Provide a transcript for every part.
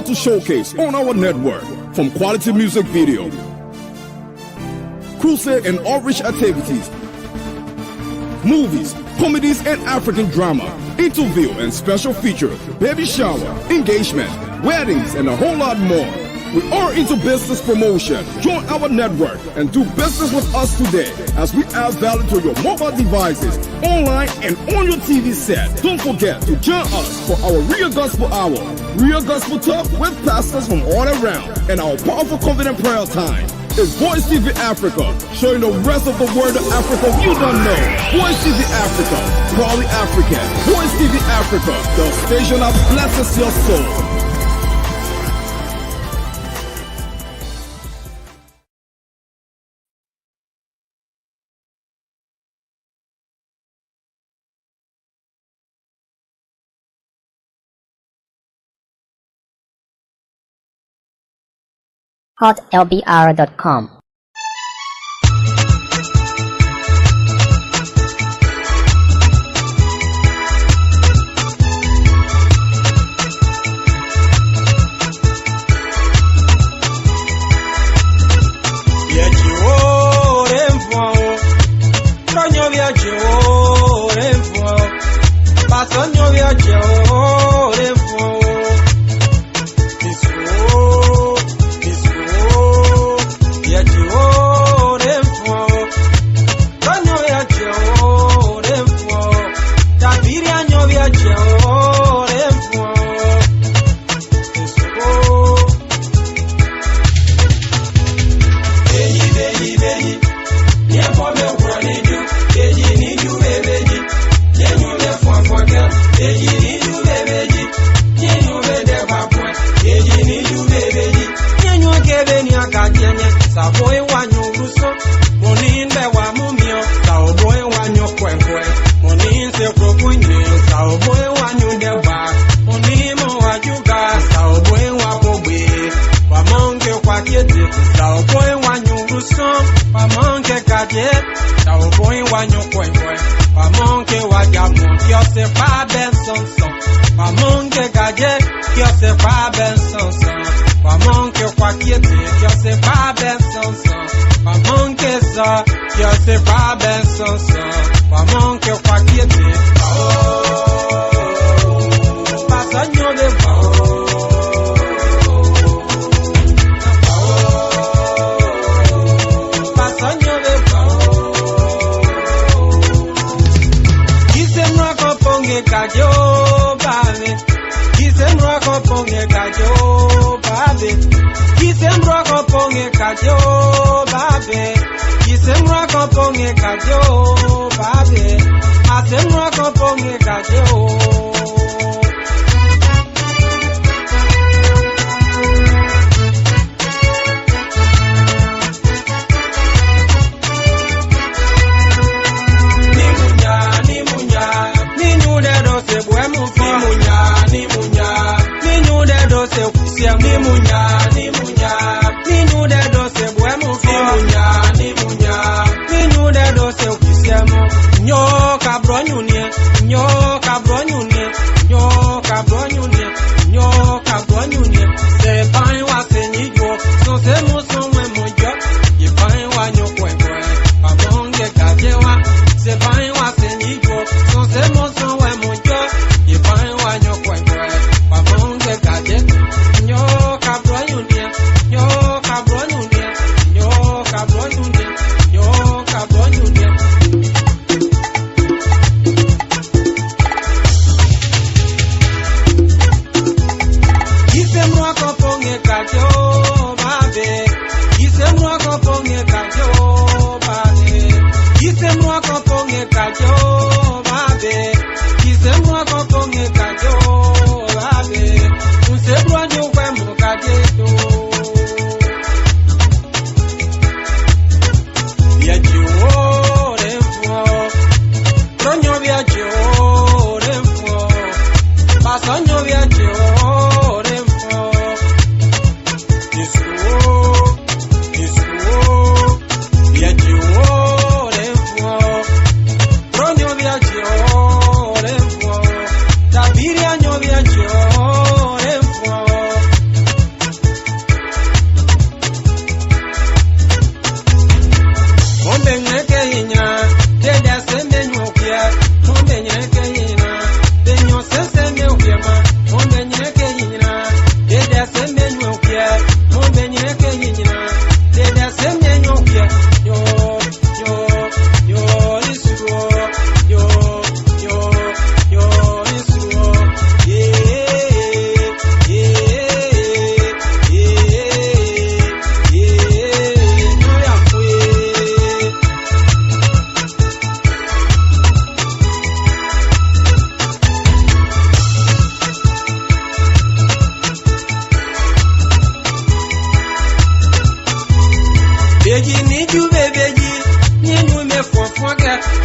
lot to showcase on our network, from quality music video, crusade and outreach activities, movies, comedies and African drama, interview and special features, baby shower, engagement, weddings, and a whole lot more. We are into business promotion. Join our network and do business with us today as we add value to your mobile devices, online and on your TV set. Don't forget to join us for our Real Gospel Hour, Real Gospel Talk with pastors from all around, and our powerful confident prayer time. It's Voice TV Africa, showing the rest of the world of Africa you don't know. Voice TV Africa, proudly African. Voice TV Africa, the station that blesses your soul. hotlbr.com.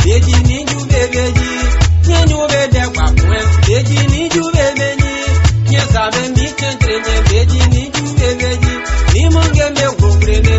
Beji ni jube beji, nye nyube de kwa kwe. Beji ni jube beji, nye sabe mi chentre nye. Beji ni jube beji, ni monge me gogrene.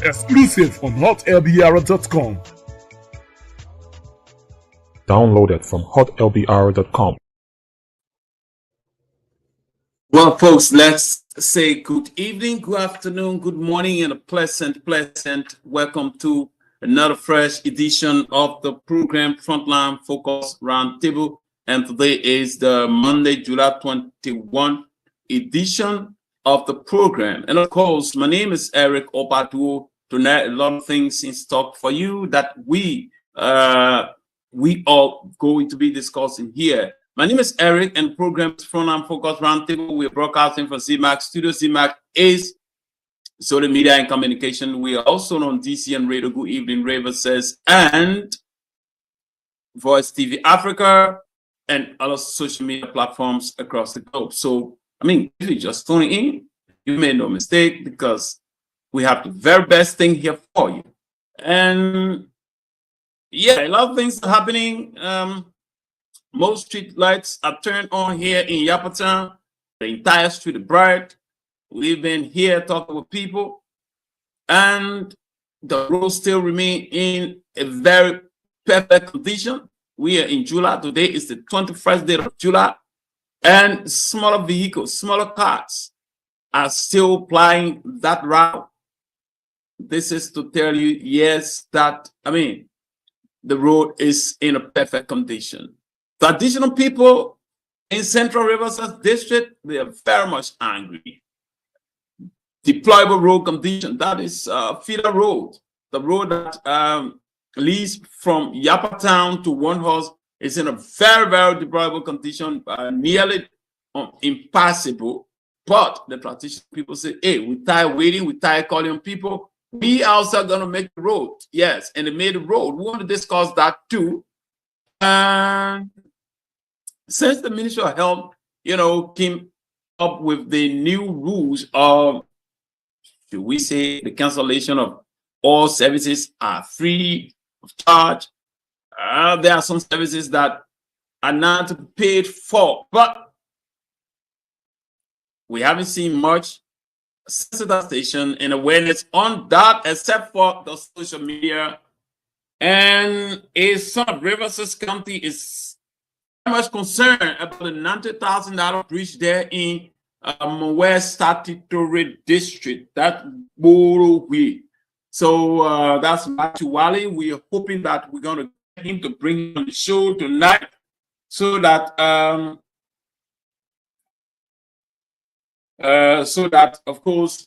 Exclusive on hotlbr.com. Downloaded from hotlbr.com. Well, folks, let's say good evening, good afternoon, good morning, and a pleasant welcome to another fresh edition of the program Frontline Focus Roundtable. And today is the Monday, July 21 edition of the program. And of course, my name is Eric Obadu. Tonight, a lot of things in stock for you that we are going to be discussing here. My name is Eric, and the program is Frontline Focus Roundtable. We're broadcasting from ZMAC Studio. ZMAC is social media and communication. We are also on DCN Radio, Good Evening Raver Says, and Voice TV Africa, and other social media platforms across the globe. So, I mean, if you're just tuning in, you made no mistake, because we have the very best thing here for you. And yeah, a lot of things are happening. Most street lights are turned on here in Yapatown. The entire street is bright. We've been here talking with people, and the roads still remain in a very perfect condition. We are in July. Today is the 21st day of July, and smaller vehicles, smaller cars are still plying that route. This is to tell you, yes, that, I mean, the road is in a perfect condition. The additional people in Central Riverside District, they are very much angry. Deployable road condition, that is feeder road. The road that leads from Yapatown to One Horse is in a very, very deployable condition, nearly impassable. But the traditional people say, hey, we tired waiting, we tired calling on people. We also going to make the road. Yes, and they made the road. We want to discuss that too. And since the Ministry of Health, came up with the new rules of, should we say, the cancellation of all services are free of charge. There are some services that are not paid for, but we haven't seen much sensitization and awareness on that, except for the social media. And a son of Riverside County is very much concerned about the $90,000 breach there in West Statutory District, that Borough. So that's Matthew Wally. We are hoping that we're going to get him to bring him on the show tonight, so that of course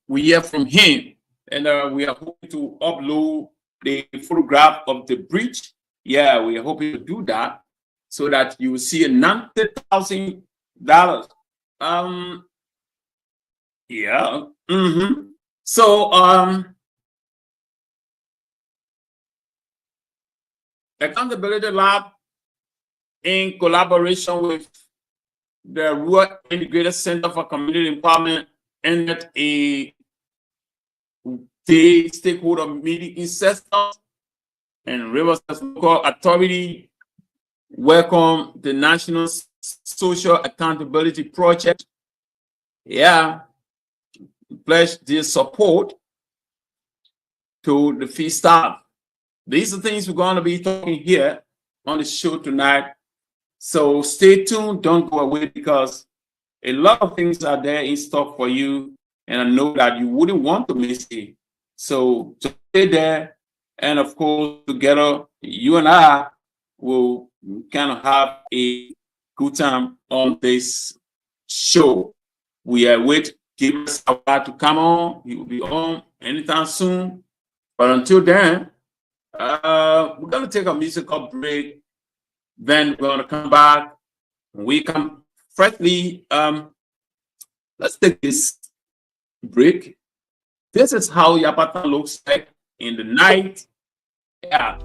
we hear from him, and we are hoping to upload the photograph of the breach. Yeah, we are hoping to do that, so that you will see a $90,000. Yeah. So, Accountability Lab, in collaboration with the Rural Integrated Center for Community Empowerment, ended a day stakeholder meeting in Cestus, and Riverside Local Authority welcome the National Social Accountability Project. Yeah, pledge their support to the field staff. These are things we're going to be talking here on the show tonight. So stay tuned, don't go away, because a lot of things are there in stock for you, and I know that you wouldn't want to miss it. So just stay there, and of course, together, you and I will kind of have a good time on this show. We are waiting Gabriel Sawat to come on. He will be on anytime soon. But until then, we're going to take a musical break. Then we're going to come back. When we come freshly, let's take this break. This is how Yapata looks like in the night. Yeah.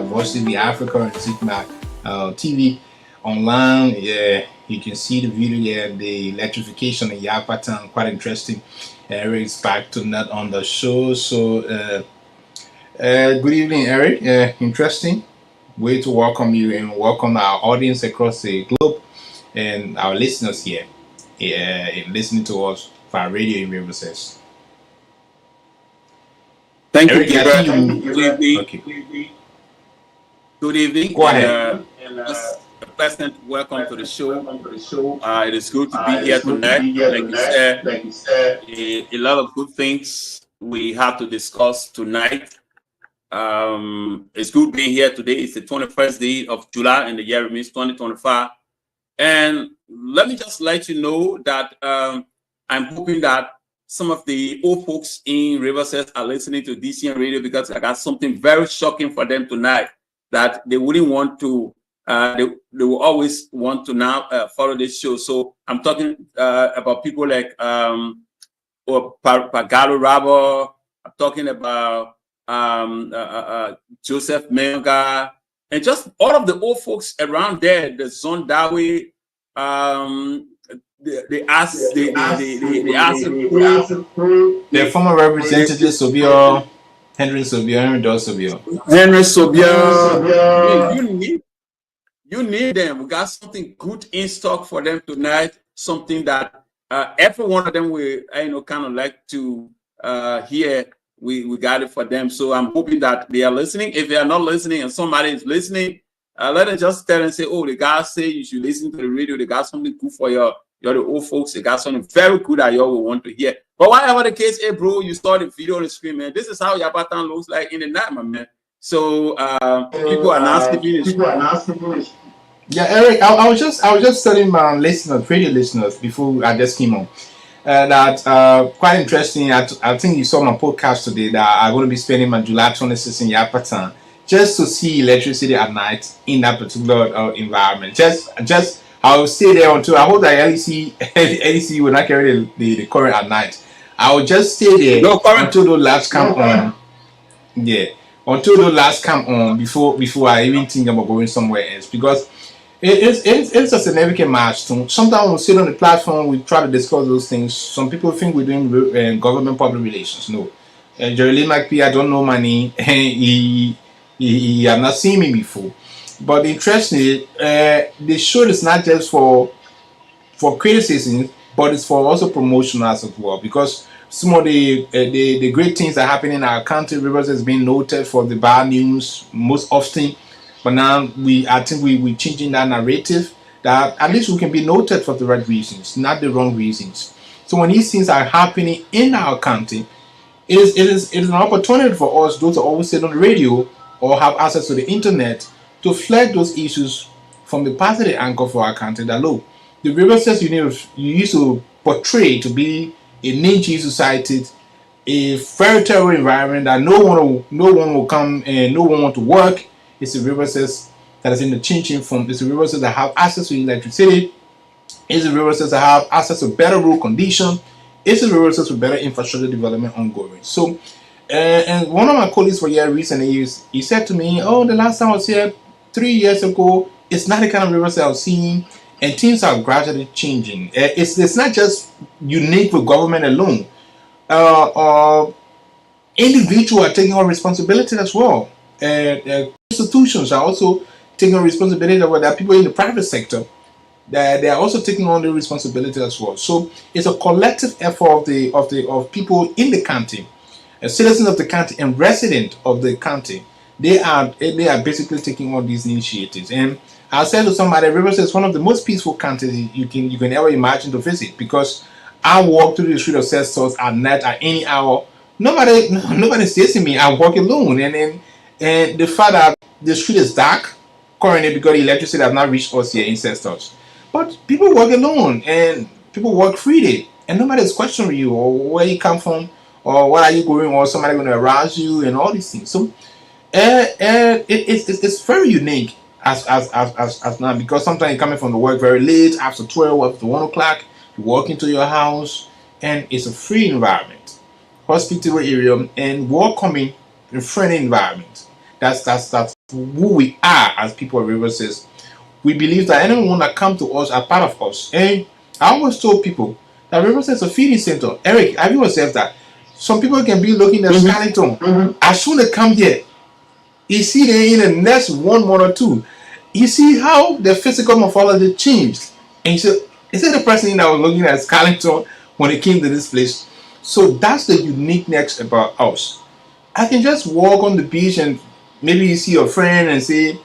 Watching the Africa and Zigma TV online. Yeah, you can see the video here, the electrification in Yapatan, quite interesting. Eric is back tonight on the show. So good evening, Eric. Interesting way to welcome you and welcome our audience across the globe and our listeners here in listening to us via radio in Riverside. Thank Eric, you, Gabriel. Okay. Good evening. Go ahead. A pleasant welcome to the show. It is good to be here tonight. Like you said, a lot of good things we have to discuss tonight. It's good being here today. It's the 21st day of July, and the year remains 2025. And let me just let you know that I'm hoping that some of the old folks in Riverside are listening to DCN Radio, because I got something very shocking for them tonight that they wouldn't want to, they will always want to now follow this show. So I'm talking about people like Pagalo Rabo. I'm talking about Joseph Menga, and just all of the old folks around there, the Zondawe, the former representative Sobio, Henry Sobio. You need them. We got something good in stock for them tonight. Something that every one of them will, kind of like to hear. We got it for them. So I'm hoping that they are listening. If they are not listening and somebody is listening, let them just tell and say, "Oh, the guy say you should listen to the radio. They got something good for you. You're the old folks. They got something very good that you all will want to hear." But whatever the case, hey, bro, you saw the video on the screen, man. This is how Yapatan looks like in the night, my man. So people are not sleeping. Yeah, Eric, I was just telling my listeners, radio listeners, before I just came on, that quite interesting. I think you saw my podcast today that I'm going to be spending my July 26th in Yapatan just to see electricity at night in that particular environment. Just I will stay there until I hope that LEC will not carry the current at night. I will just stay there No, current. until the last come on. Yeah, until the last come on before I even think about going somewhere else, because it's a significant milestone. Sometimes we sit on the platform, we try to discuss those things. Some people think we're doing government public relations. No, Jerry Lee McPhee, I don't know my name. He have not seen me before. But interestingly, the show is not just for criticism, but it's for also promotion as well, because some of the great things that happen in our country, Rivers has been noted for the bad news most often, but now I think we're changing that narrative, that at least we can be noted for the right reasons, not the wrong reasons. So when these things are happening in our country, it is an opportunity for us, those who always sit on the radio or have access to the internet, to flag those issues from the positive angle for our country. That look, the Riverside you used to portray to be a niche society, a fairy tale environment that no one will come and no one want to work. It's a Riverside that is in the changing form. It's a Riverside that have access to electricity. It's a Riverside that have access to better road condition. It's a Riverside with better infrastructure development ongoing. So, and one of my colleagues for here recently, he said to me, "Oh, the last time I was here 3 years ago, it's not the kind of Riverside I was seeing, and things are gradually changing. It's not just unique with government alone. Individuals are taking on responsibility as well. Institutions are also taking on responsibility. There are people in the private sector that they are also taking on the responsibility as well. So it's a collective effort of people in the county, citizens of the county and residents of the county. They are basically taking on these initiatives. And I said to somebody, Riverside is one of the most peaceful counties you can ever imagine to visit, because I walk through the street of Cestos at night at any hour. Nobody stays in me. I walk alone, and the fact that the street is dark currently because the electricity has not reached us here in Cestos. But people walk alone and people walk freely, and nobody is questioning you or where you come from or what are you going, or somebody going to arouse you and all these things. So it's very unique as now, because sometimes you're coming from the work very late, after 12, after 1 o'clock, you walk into your house and it's a free environment, hospitable area, and welcoming and friendly environment. That's who we are as people of Riverside. We believe that anyone that comes to us are part of us. And I always told people that Riverside is a feeding center. Eric, have you observed that? Some people can be looking at Scarleton. As soon as they come here, you see they in the next 1 month or 2, you see how the physical morphology changed. And so, is it the person that was looking at Scarleton when it came to this place? So that's the uniqueness about us. I can just walk on the beach and maybe you see your friend and say,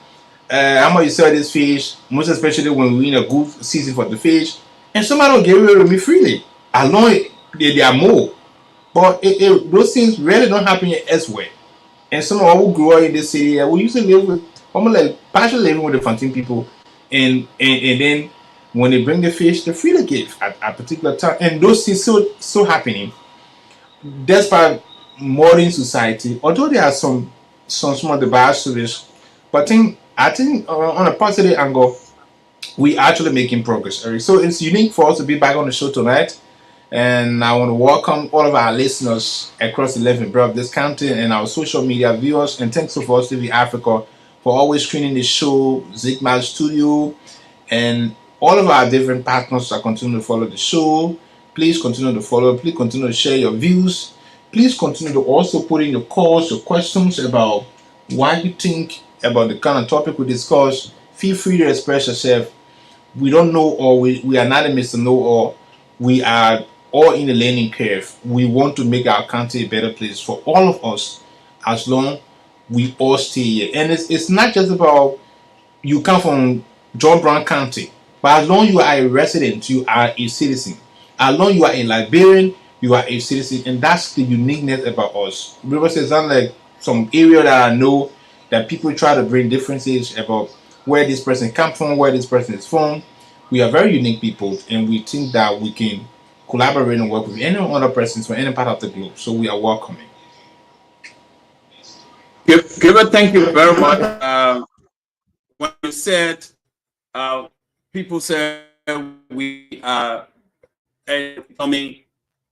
how much you sell this fish, most especially when we're in a good season for the fish, and somebody will give it to me freely. I know they are more, but those things really don't happen elsewhere. And some of us who grew up in this city, we used to live with, almost like partially living with the Fontaine people, and then when they bring the fish, they freely give at a particular time, and those things so happening. Despite modern society, although there are some of the bad stories, but I think on a positive angle, we actually making progress, Eric. So it's unique for us to be back on the show tonight, and I want to welcome all of our listeners across the 11th borough of this county and our social media viewers, and thanks to Voice TV Africa for always screening the show, Zigma Studio, and all of our different partners that continue to follow the show. Please continue to follow. Please continue to share your views. Please continue to also put in your calls, your questions about what you think about the kind of topic we discuss. Feel free to express yourself. We don't know, or we are not a Mr. Know-all. We are all in the learning curve. We want to make our country a better place for all of us, as long we all stay here. And it's not just about you come from John Brown County, but as long you are a resident, you are a citizen. As long you are a Liberian, you are a citizen, and that's the uniqueness about us. Riverside is not like some area that I know that people try to bring differences about where this person comes from, where this person is from. We are very unique people, and we think that we can collaborate and work with any other persons from any part of the globe. So we are welcoming. Gilbert, thank you very much. When you said, people said we are coming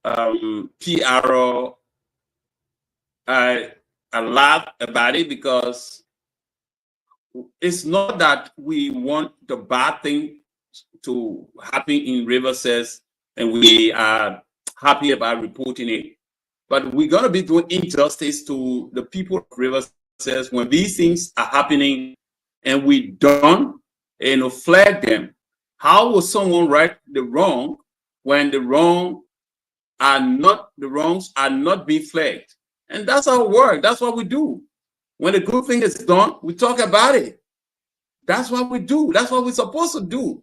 PRO I laugh about it because it's not that we want the bad thing to happen in Riverside and we are happy about reporting it. But we're going to be doing injustice to the people of Riverside when these things are happening and we don't, flag them. How will someone right the wrong when the wrongs are not being flagged? And that's our work. That's what we do. When the good thing is done, we talk about it. That's what we do. That's what we're supposed to do.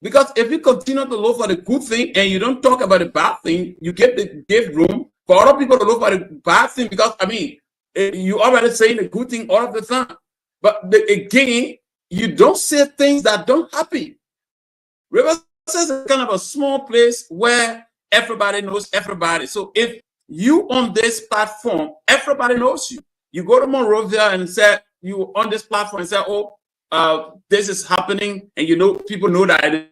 Because if you continue to look for the good thing and you don't talk about the bad thing, you give room for other people to look for the bad thing. Because you already saying the good thing all of the time. But again, you don't say things that don't happen. Riverside is kind of a small place where everybody knows everybody. So if you on this platform, everybody knows you. You go to Monrovia and say you on this platform and say, oh, this is happening, and people know that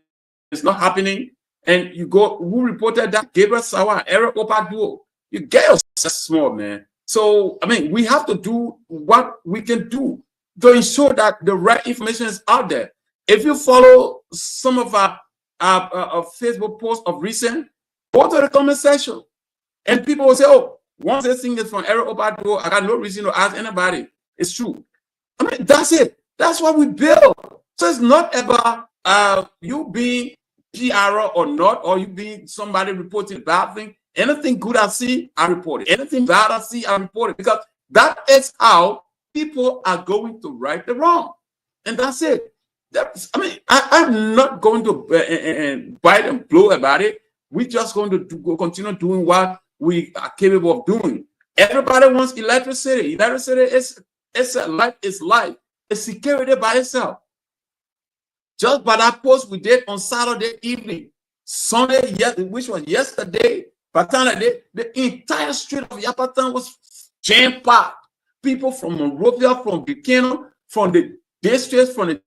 it's not happening. And you go, who reported that? Gabriel Sawa, Eric Opaduo. You get yourself small, man. So we have to do what we can do to ensure that the right information is out there. If you follow some of our Facebook posts of recent, go to the comment section. And people will say, oh, once this thing is from Eric Opaduo, I got no reason to ask anybody. It's true. That's it. That's what we build. So it's not about you being PRO or not, or you being somebody reporting bad thing. Anything good I see, I report it. Anything bad I see, I report it. Because that is how people are going to right the wrong. And that's it. I'm not going to bite and blow about it. We're just going to continue doing what we are capable of doing. Everybody wants electricity. Electricity is life. It's security by itself. Just by that post we did on Saturday evening, Sunday, which was yesterday, the entire street of Yapatan was jam-packed. People from Monrovia, from Buchanan, from the districts, from the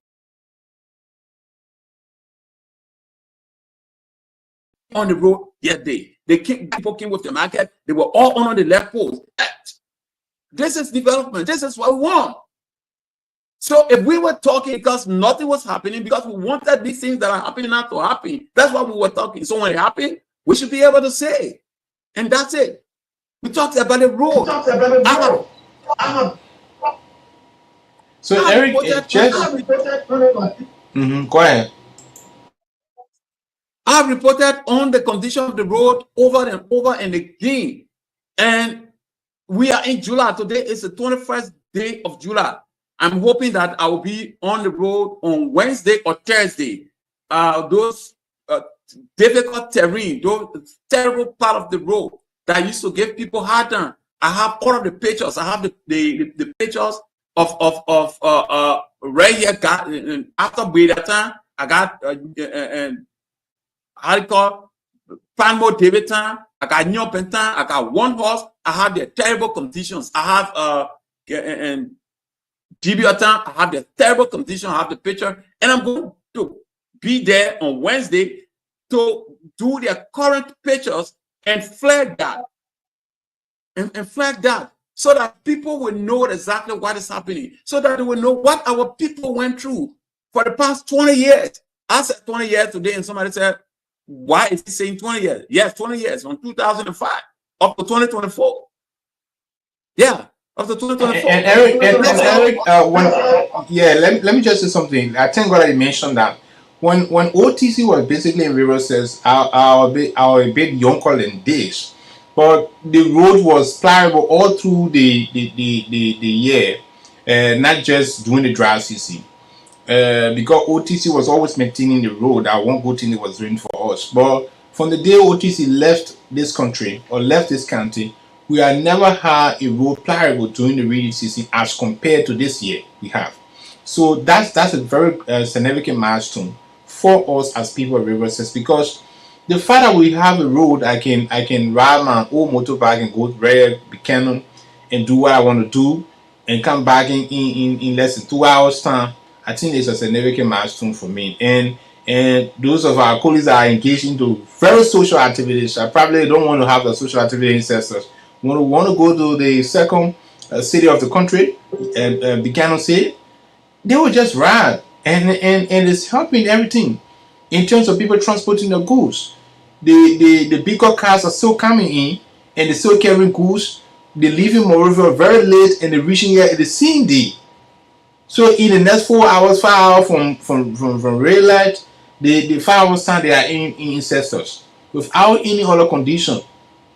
on the road yesterday. People came with the market. They were all on the left post. This is development. This is what we want. So if we were talking because nothing was happening, because we wanted these things that are happening not to happen, that's what we were talking. So when it happened, we should be able to say, and that's it. We talked about the road. So Eric, just go ahead. I've reported on the condition of the road over and over and again. And we are in July. Today is the 21st day of July. I'm hoping that I will be on the road on Wednesday or Thursday. Those difficult terrain, those terrible part of the road that used to give people hard time. I have all of the pictures. I have the pictures of right here. After Bedatan, I got how you call Panmo Davidton. I got Nyopentan. I got one horse. I have the terrible conditions. I have and Gibiatan. I have the terrible condition. I have the picture, and I'm going to be there on Wednesday to do their current pictures and flag that, and flag that, so that people will know exactly what is happening, so that they will know what our people went through for the past 20 years. I said 20 years today, and somebody said, why is he saying 20 years? Yes, 20 years, from 2005 up to 2024. Yeah, up to 2024. And Eric, let me just say something. I thank God that you mentioned that. When OTC was basically in Riverside, our a bit younger than this, but the road was pliable all through the year, not just during the dry season. Because OTC was always maintaining the road. That one good thing it was doing for us. But from the day OTC left this country or left this county, we have never had a road pliable during the rainy season as compared to this year we have. So that's a very significant milestone for us as people of Riverside, because the fact that we have a road, I can ride my old motorbike and go to Red Buchanan and do what I want to do and come back in less than 2 hours time. I think it's a significant milestone for me. And and those of our colleagues that are engaged into very social activities, I probably don't want to have the social activity ancestors. Want to go to the second city of the country, Buchanan City, they will just ride, and it's helping everything in terms of people transporting the goods. The bigger cars are still coming in, and they're still carrying goods. They're leaving Monrovia very late, and they're reaching here at the same day. So in the next 4 hours, 5 hours from red light, the 5 hours time they are in ancestors without any other condition.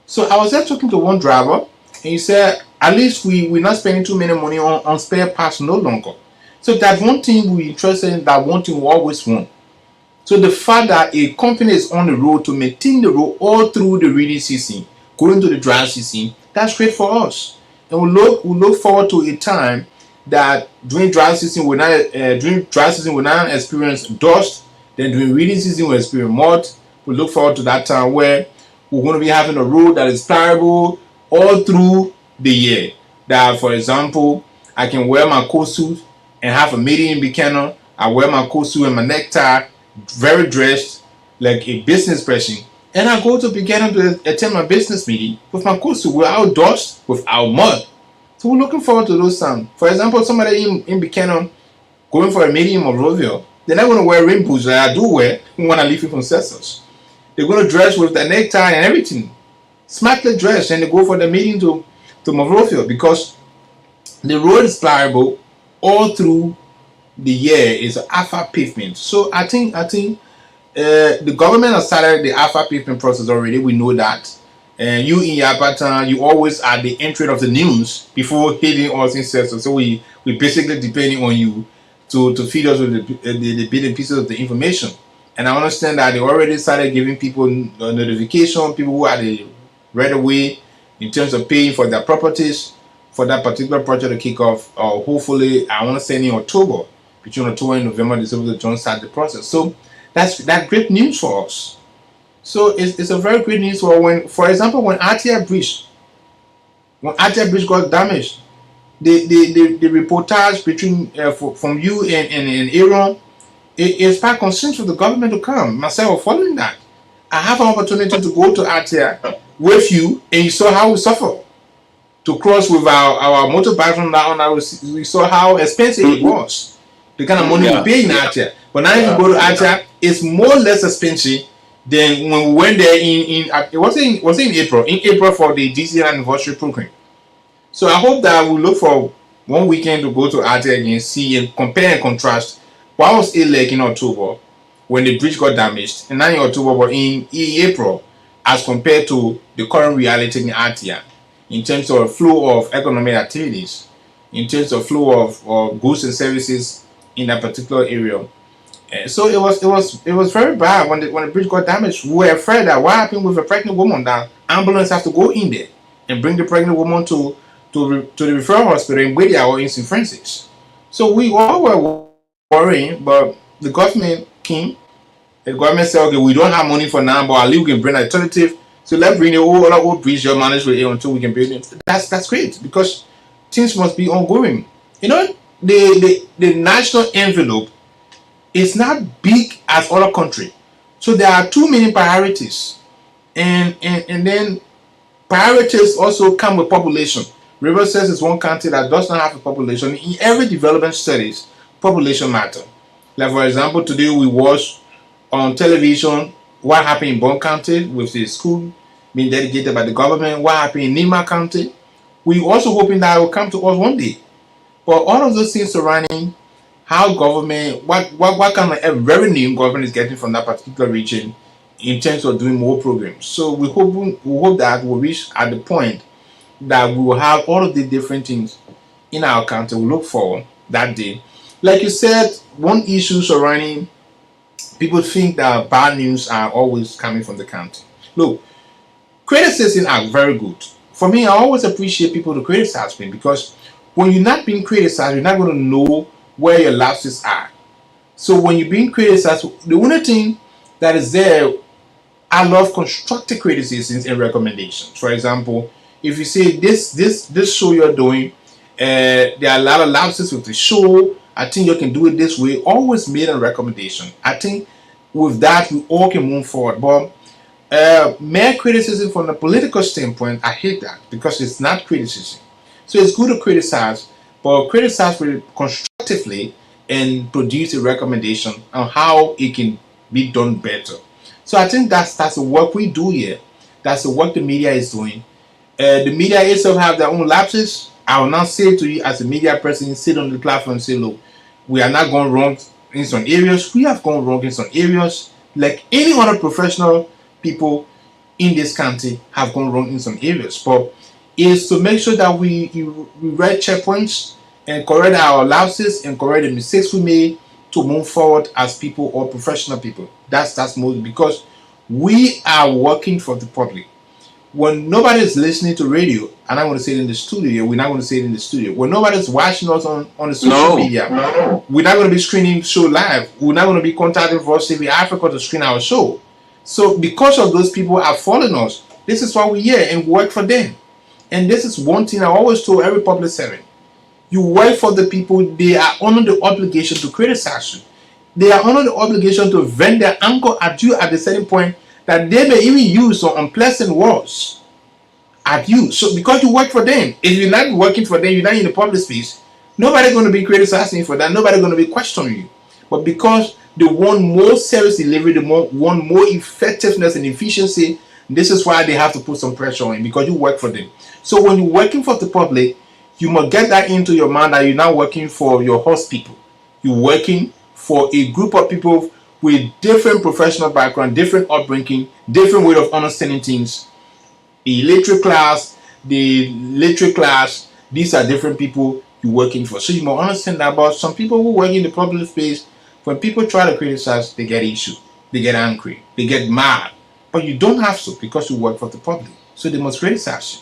So I was just talking to one driver, and he said, at least we're not spending too many money on spare parts no longer. So that's one thing we're interested in, that one thing we always want. So the fact that a company is on the road to maintain the road all through the rainy season, going to the dry season, that's great for us. And we look forward to a time that during dry season we not experience dust. Then during rainy season we experience mud. We look forward to that time where we're going to be having a road that is pliable all through the year. That, for example, I can wear my coat suit and have a meeting in Buchanan. I wear my coat suit and my necktie, very dressed like a business person, and I go to Buchanan to attend my business meeting with my coat suit without dust, without mud. So we're looking forward to those times. For example, somebody in Buchanan going for a meeting in Monrovia, they're not going to wear rain boots like I do wear when I leave from Cessus. They're going to dress with the necktie and everything, smartly dressed, and they go for the meeting to Monrovia, because the road is pliable all through the year. Is alpha pavement. So I think the government has started the alpha pavement process already. We know that. And you in Yapatan, you always at the entry of the news before hitting all things. So we basically depending on you to feed us with the bit and pieces of the information. And I understand that they already started giving people notification, people who are the right away in terms of paying for their properties for that particular project to kick off. Hopefully, I want to say in October, between October and November, they're supposed to start the process. So that's great news for us. So it's a very great news for example, when Atia Bridge got damaged, the reportage between from you and Aaron, it inspired concern for the government to come. Myself, following that, I have an opportunity to go to Atia with you, and you saw how we suffer to cross with our motorbike from down. We saw how expensive it was, the kind of money we pay in Atia. But now if you go to Atia, it's more or less expensive than when we went there it was in April for the DC anniversary program. So I hope that we look for one weekend to go to Atia again, see and compare and contrast what was it like in October when the bridge got damaged, and not in October but in April, as compared to the current reality in Atia in terms of flow of economic activities, in terms of flow of goods and services in that particular area. So it was very bad when the bridge got damaged. We were afraid that what happened with a pregnant woman, that ambulance have to go in there and bring the pregnant woman to the referral hospital in Guedia or in St. Francis. So we all were worrying, but the government came. The government said, okay, we don't have money for now, but at least we can bring an alternative. So let's bring the old bridge you're managed with until we can build it. That's great, because things must be ongoing. You know, the national envelope is not big as other country. So there are too many priorities. And then priorities also come with population. River says it's one country that does not have a population. In every development studies, population matter. Like for example, today we watched on television what happened in Bond County with the school being dedicated by the government, what happened in Nima County. We also hoping that it will come to us one day. But all of those things surrounding how government, what kind of revenue government is getting from that particular region in terms of doing more programs. So we hope that we'll reach at the point that we will have all of the different things in our county. We look for that day. Like you said, one issue surrounding people think that bad news are always coming from the county. Look, criticisms are very good. For me, I always appreciate people to criticize me, because when you're not being criticized, you're not going to know where your lapses are. So when you're being criticized, the only thing that is there, I love constructive criticisms and recommendations. For example, if you say this show you're doing, there are a lot of lapses with the show, I think you can do it this way. Always made a recommendation. I think with that, we all can move forward. But mere criticism from the political standpoint, I hate that because it's not criticism. So it's good to criticize, but criticize really constructively and produce a recommendation on how it can be done better. So I think that's the work we do here. That's the work the media is doing. The media itself have their own lapses. I will not say to you as a media person, sit on the platform and say, look, we are not going wrong in some areas. We have gone wrong in some areas. Like any other professional people in this country have gone wrong in some areas. But is to make sure that we write checkpoints and correct our lapses and correct the mistakes we made to move forward as people or professional people. That's most, because we are working for the public. When nobody is listening to radio, and I'm going to say it in the studio, we're not going to say it in the studio. When nobody's watching us on the social media, we're not going to be screening show live. We're not going to be contacting Voice TV Africa to screen our show. So because of those people are following us, this is why we're here and work for them. And this is one thing I always told every public servant. You work for the people, they are under the obligation to criticize you. They are under the obligation to vent their anger at you at a certain point that they may even use some unpleasant words at you. So because you work for them, if you're not working for them, you're not in the public space, nobody's going to be criticizing you for that. Nobody's going to be questioning you. But because they want more service delivery, they want more effectiveness and efficiency, this is why they have to put some pressure on you, because you work for them. So when you're working for the public, you must get that into your mind that you're not working for your host people. You're working for a group of people with different professional background, different upbringing, different way of understanding things. The literate class, the literate class, these are different people you're working for. So you must understand that about some people who work in the public space, when people try to criticize, they get issued, they get angry, they get mad. But you don't have to, because you work for the public. So they must criticize you.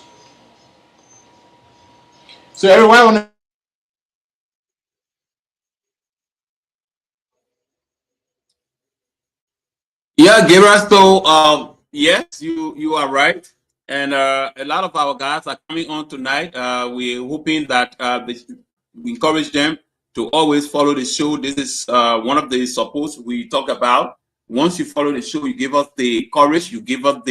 So everyone, Yeah, Gabriel. So, yes, you are right, and a lot of our guys are coming on tonight. We're hoping that we encourage them to always follow the show. This is one of the supports we talk about. Once you follow the show, you give us the courage, you give us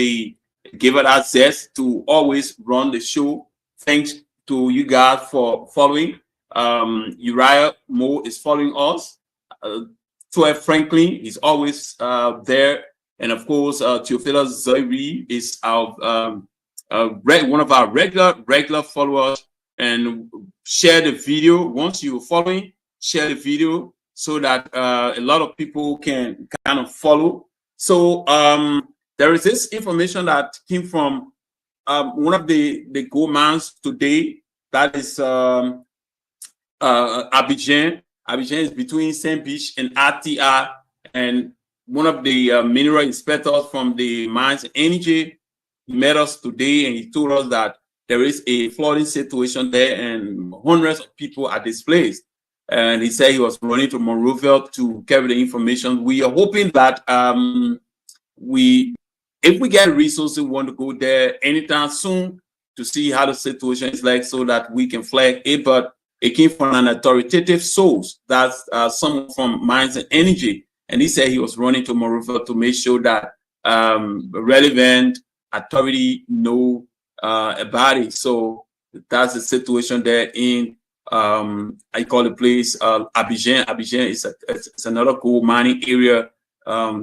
access to always run the show. Thanks to you guys for following. Uriah Moore is following us. 12 Franklin is always there, and of course, Theophilus Zoiri is our one of our regular followers. And share the video. Once you're following, share the video so that a lot of people can kind of follow. So there is this information that came from one of the Gomans today. That is Abidjan. Abidjan is between Saint Beach and RTR, and one of the mineral inspectors from the Mines Energy met us today, and he told us that there is a flooding situation there and hundreds of people are displaced. And he said he was running to Monrovia to carry the information. We are hoping that if we get resources, we want to go there anytime soon to see how the situation is like, so that we can flag it. But it came from an authoritative source. That's someone from Mines and Energy. And he said he was running to Monrovia to make sure that relevant authority know about it. So that's the situation there in I call the place Abidjan. Abidjan is it's another gold mining area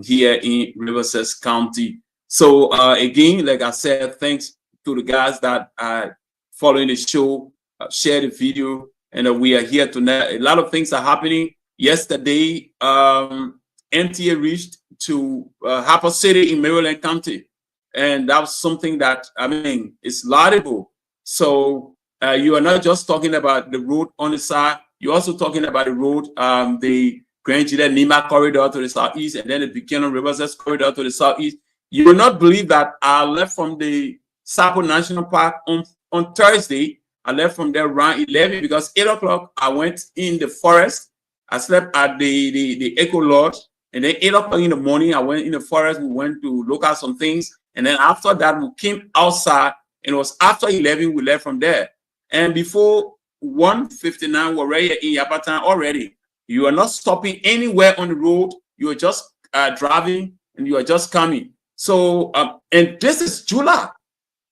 here in Riverside County. So again, like I said, thanks to the guys that are following the show, share the video, and we are here tonight. A lot of things are happening. Yesterday, MTA reached to Harper City in Maryland County, and that was something that, I mean, it's laudable. So you are not just talking about the road on the side, you're also talking about the road, the Grand Gillette Nima corridor to the southeast, and then the Buchanan Riverside corridor to the southeast. You will not believe that I left from the Sapo National Park on Thursday. I left from there around 11 because 8 o'clock I went in the forest. I slept at the Echo Lodge, and then 8 o'clock in the morning I went in the forest. We went to look at some things, and then after that we came outside, and it was after 11 we left from there. And before 1:59 we were already in Yapatan already. You are not stopping anywhere on the road. You are just driving and you are just coming. So, and this is July.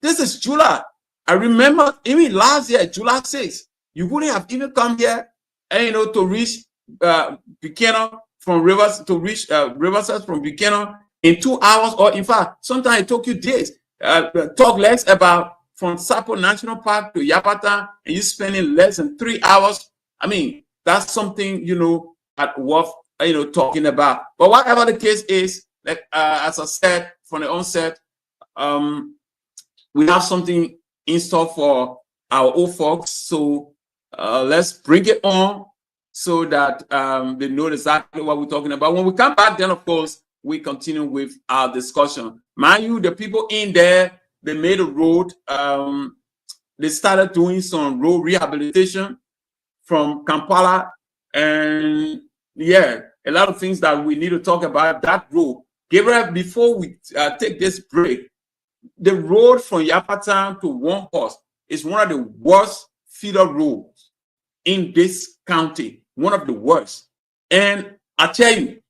This is July. I remember even last year, July 6th, you wouldn't have even come here, and to reach Buchanan from Rivers, to reach Riverside from Buchanan in 2 hours, or in fact, sometimes it took you days. Talk less about from Sapo National Park to Yapata, and you spending less than 3 hours. I mean, that's something worth talking about. But whatever the case is, like as I said from the onset, we have something in store for our old folks. So let's bring it on so that they know exactly what we're talking about. When we come back, then of course we continue with our discussion. Mind you, the people in there, they made a road. They started doing some road rehabilitation from Kampala, and yeah, a lot of things that we need to talk about that road. Gabriel, before we take this break, the road from Yapatan to One Horse is one of the worst feeder roads in this county, one of the worst. And I tell you,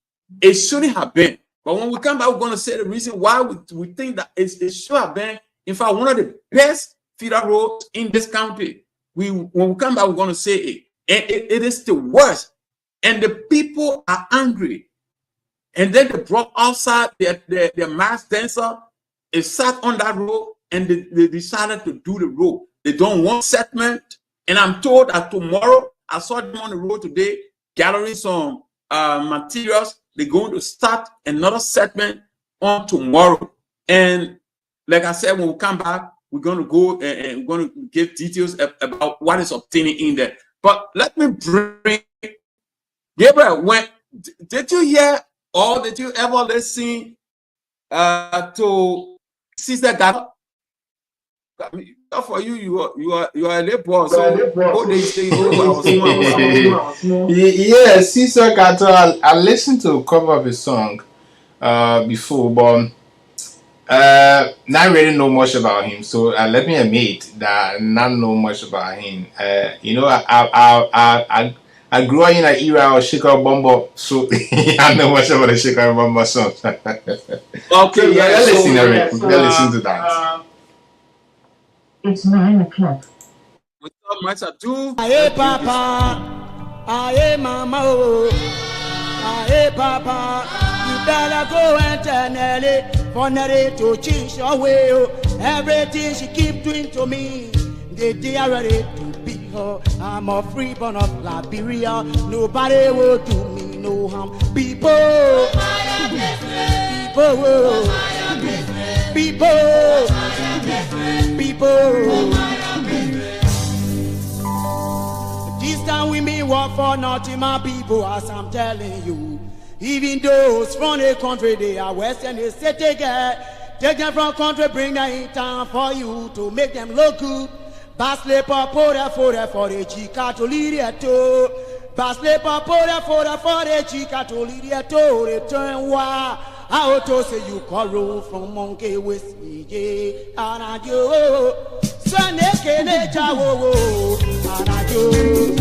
it shouldn't have been. But when we come back, we're going to say the reason why we think that it should have been, in fact, one of the best feeder roads in this county. When we come back, we're going to say it. And it is the worst. And the people are angry. And then they brought outside their mass dancer. It sat on that road, and they decided to do the road. They don't want settlement. And I'm told that tomorrow, I saw them on the road today, gathering some materials. They're going to start another settlement on tomorrow. And like I said, when we come back, we're going to go and we're going to give details about what is obtaining in there. But let me bring Gabriel. Did you hear or did you ever listen to Sister Gata? I mean, for you, you are a labor. So what they say? Yeah, Sister Gata. I listened to a cover of his song before, but not really know much about him. So let me admit that not know much about him. I grew up in an era of Shika Bombo, so I know much about the Shika Bombo song. Okay, yeah, listen to that. It's 9 o'clock. Without much ado, Aye papa, aye mama, oh, aye papa, you better go and tell Nelly for Nelly to change your way. Oh. Everything she keep doing to me, they are ready to be her. I'm a freeborn of Liberia. Nobody will do me no harm. People, people. This time we may work for nothing, my people, as I'm telling you. Even those from the country, they are Western, they say take them from country, bring them in town for you to make them look good. Basle papora for the chica to lead it to. Basle papora for the chica to lead it to. Return why I to say you call roll from monkey with me, and I do. Sunday can chawo, and I do.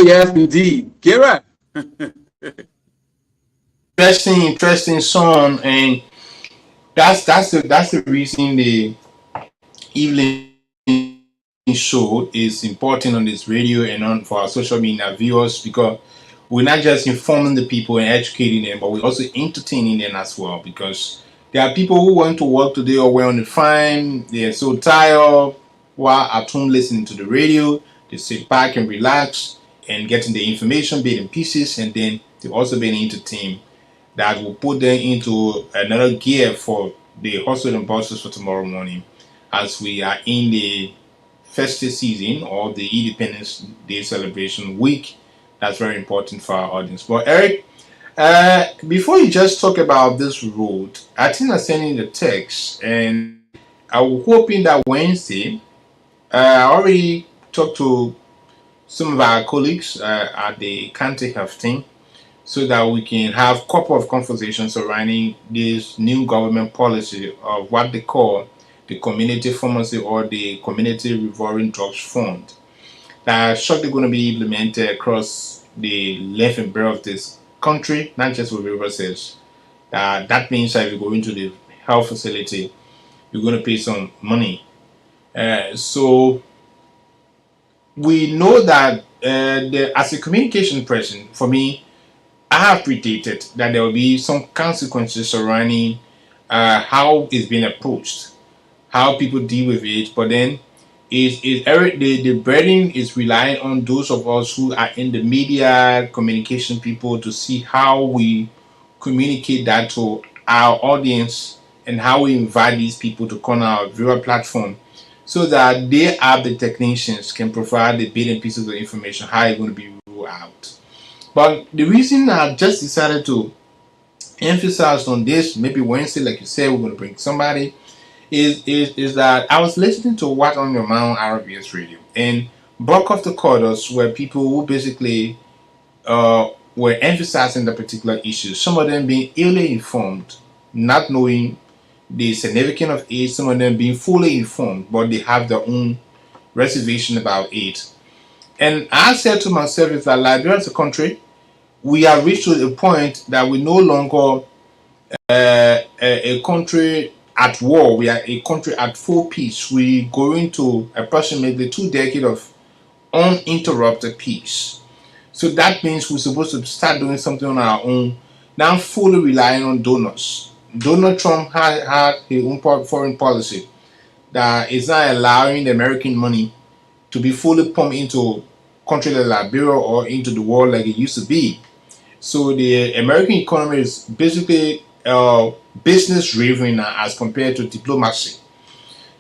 yes, indeed. Kira. Interesting song, and that's the reason the evening show is important on this radio and on for our social media viewers, because we're not just informing the people and educating them, but we're also entertaining them as well. Because there are people who want to work today or were on the farm, they're so tired while at home listening to the radio. They sit back and relax and getting the information bit in pieces, and then they're also being entertained. That will put them into another gear for the hustle and bustle for tomorrow morning, as we are in the festive season or the Independence Day celebration week. That's very important for our audience. But Eric, before you just talk about this road, I think I sent in the text, and I was hoping that Wednesday, I already talked to some of our colleagues at the county health team, so that we can have a couple of conversations surrounding this new government policy of what they call the community pharmacy or the community revolving drugs fund, that are shortly going to be implemented across the length and breadth of this country, not just with Rivers. That means that if you go into the health facility, you're going to pay some money. So we know that as a communication person, for me, I have predicted that there will be some consequences surrounding how it's being approached, how people deal with it. But then the burden is relying on those of us who are in the media communication people to see how we communicate that to our audience and how we invite these people to come on our viewer platform, so that they are the technicians can provide the bit and pieces of information how it's going to be rolled out. But the reason I just decided to emphasize on this, maybe Wednesday, like you said, we're going to bring somebody, is that I was listening to What on Your Mind on RBS Radio, and bulk of the callers were people who basically were emphasizing the particular issues. Some of them being ill informed, not knowing the significance of it. Some of them being fully informed, but they have their own reservation about it. And I said to myself, is that Liberia as a country, we have reached to a point that we no longer a country at war. We are a country at full peace. We go into approximately 2 decades of uninterrupted peace. So that means we're supposed to start doing something on our own, now fully relying on donors. Donald Trump had his own foreign policy that is not allowing the American money to be fully pumped into countries like Liberia or into the world like it used to be. So the American economy is basically business driven as compared to diplomacy.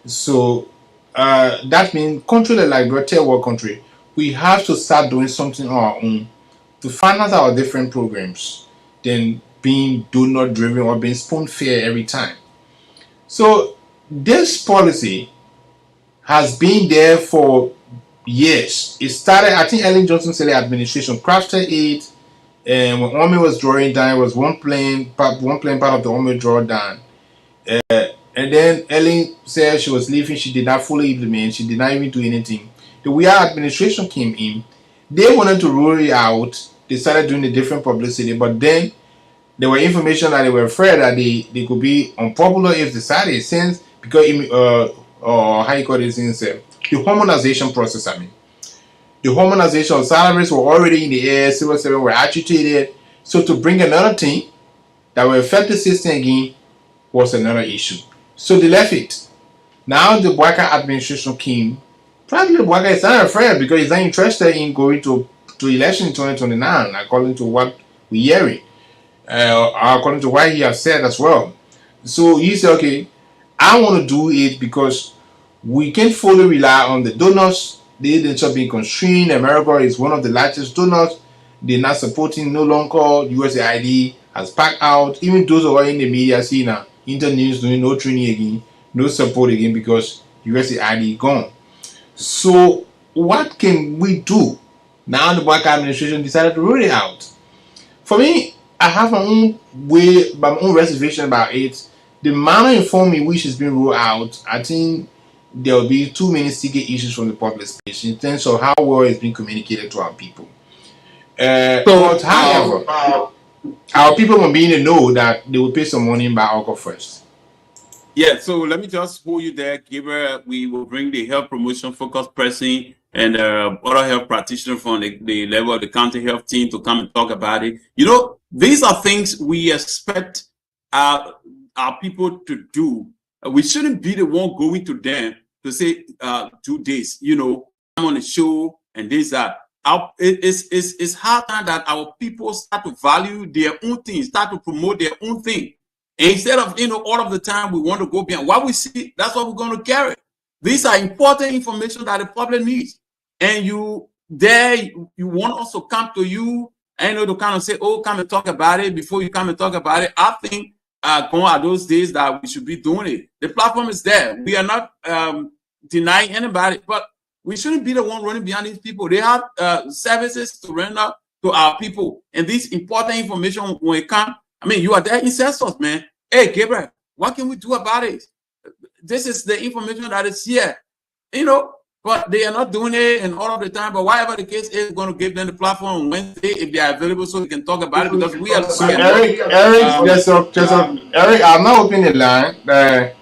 So that means country like Liberia, third world country, we have to start doing something on our own to finance our different programs than being donor driven or being spoon fed every time. So this policy has been there for years. It started, I think Ellen Johnson said the administration crafted it, and when Army was drawing down, it was one plane part of the Army drawdown. And then Ellen said she was leaving, she did not fully implement, she did not even do anything. The way our administration came in, they wanted to roll it out. They started doing a different publicity, but then there were information that they were afraid that they could be unpopular if they started, since because how you call this, the harmonization process. I mean, the harmonization of salaries were already in the air. Civil servants were agitated. So to bring another thing that will affect the system again was another issue. So they left it. Now the Bwaka administration came. Probably Bwaka is not afraid because he's not interested in going to election in 2029, according to what we're hearing. According to what he has said as well. So he said, okay, I want to do it because we can't fully rely on the donors. They themselves being constrained. America is one of the largest donors. They're not supporting no longer. USAID has backed out. Even those who are in the media seeing internews doing no training again, no support again because USAID gone. So what can we do? Now the Bwaka administration decided to roll it out. For me, I have my own way, my own reservation about it. The manner and form in which it's been rolled out, I think there will be too many sticky issues from the public space in terms of how well it's been communicated to our people. But however, our people will be in the know that they will pay some money by August 1st. Yeah, so let me just hold you there, Gabriel. We will bring the health promotion focus person and other health practitioners from the level of the county health team to come and talk about it. You know, these are things we expect our people to do. We shouldn't be the one going to them to say, do this, you know, I'm on the show and this, that. It's hard now that our people start to value their own thing, start to promote their own thing. And instead of, you know, all of the time we want to go beyond what we see, that's what we're going to carry. These are important information that the public needs. And you want us to come to you and, you know, to kind of say, oh, come and talk about it before you come and talk about it. I think going at those days that we should be doing it. The platform is there. We are not denying anybody, but we shouldn't be the one running behind these people. They have services to render to our people. And this important information, when it comes, I mean, you are their ancestors, man. Hey, Gabriel, what can we do about it? This is the information that is here, you know, but they are not doing it and all of the time. But whatever the case is, going to give them the platform on Wednesday if they are available so we can talk about it, because we are. So Eric, I'm not opening the line, but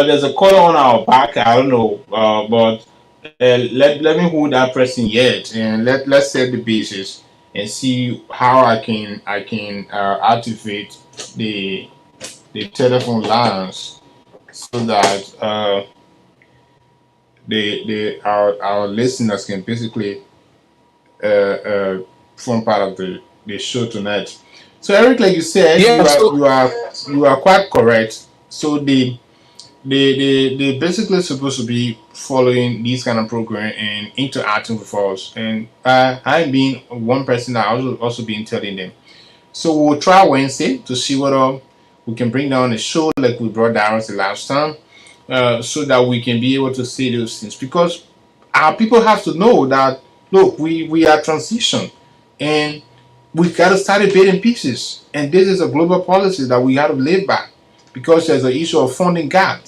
there's a caller on our back. I don't know, but let me hold that person yet, and let's set the basis and see how I can activate the telephone lines so that our listeners can basically form part of the show tonight. So Eric, like you said, you are quite correct. So they basically supposed to be following these kind of program and interacting with us. And I being one person that I also been telling them. So we'll try Wednesday to see whether we can bring down the show like we brought down the last time, so that we can be able to see those things. Because our people have to know that, look, we are transition and we got to start a bit in pieces. And this is a global policy that we got to live by, because there's an issue of funding gap.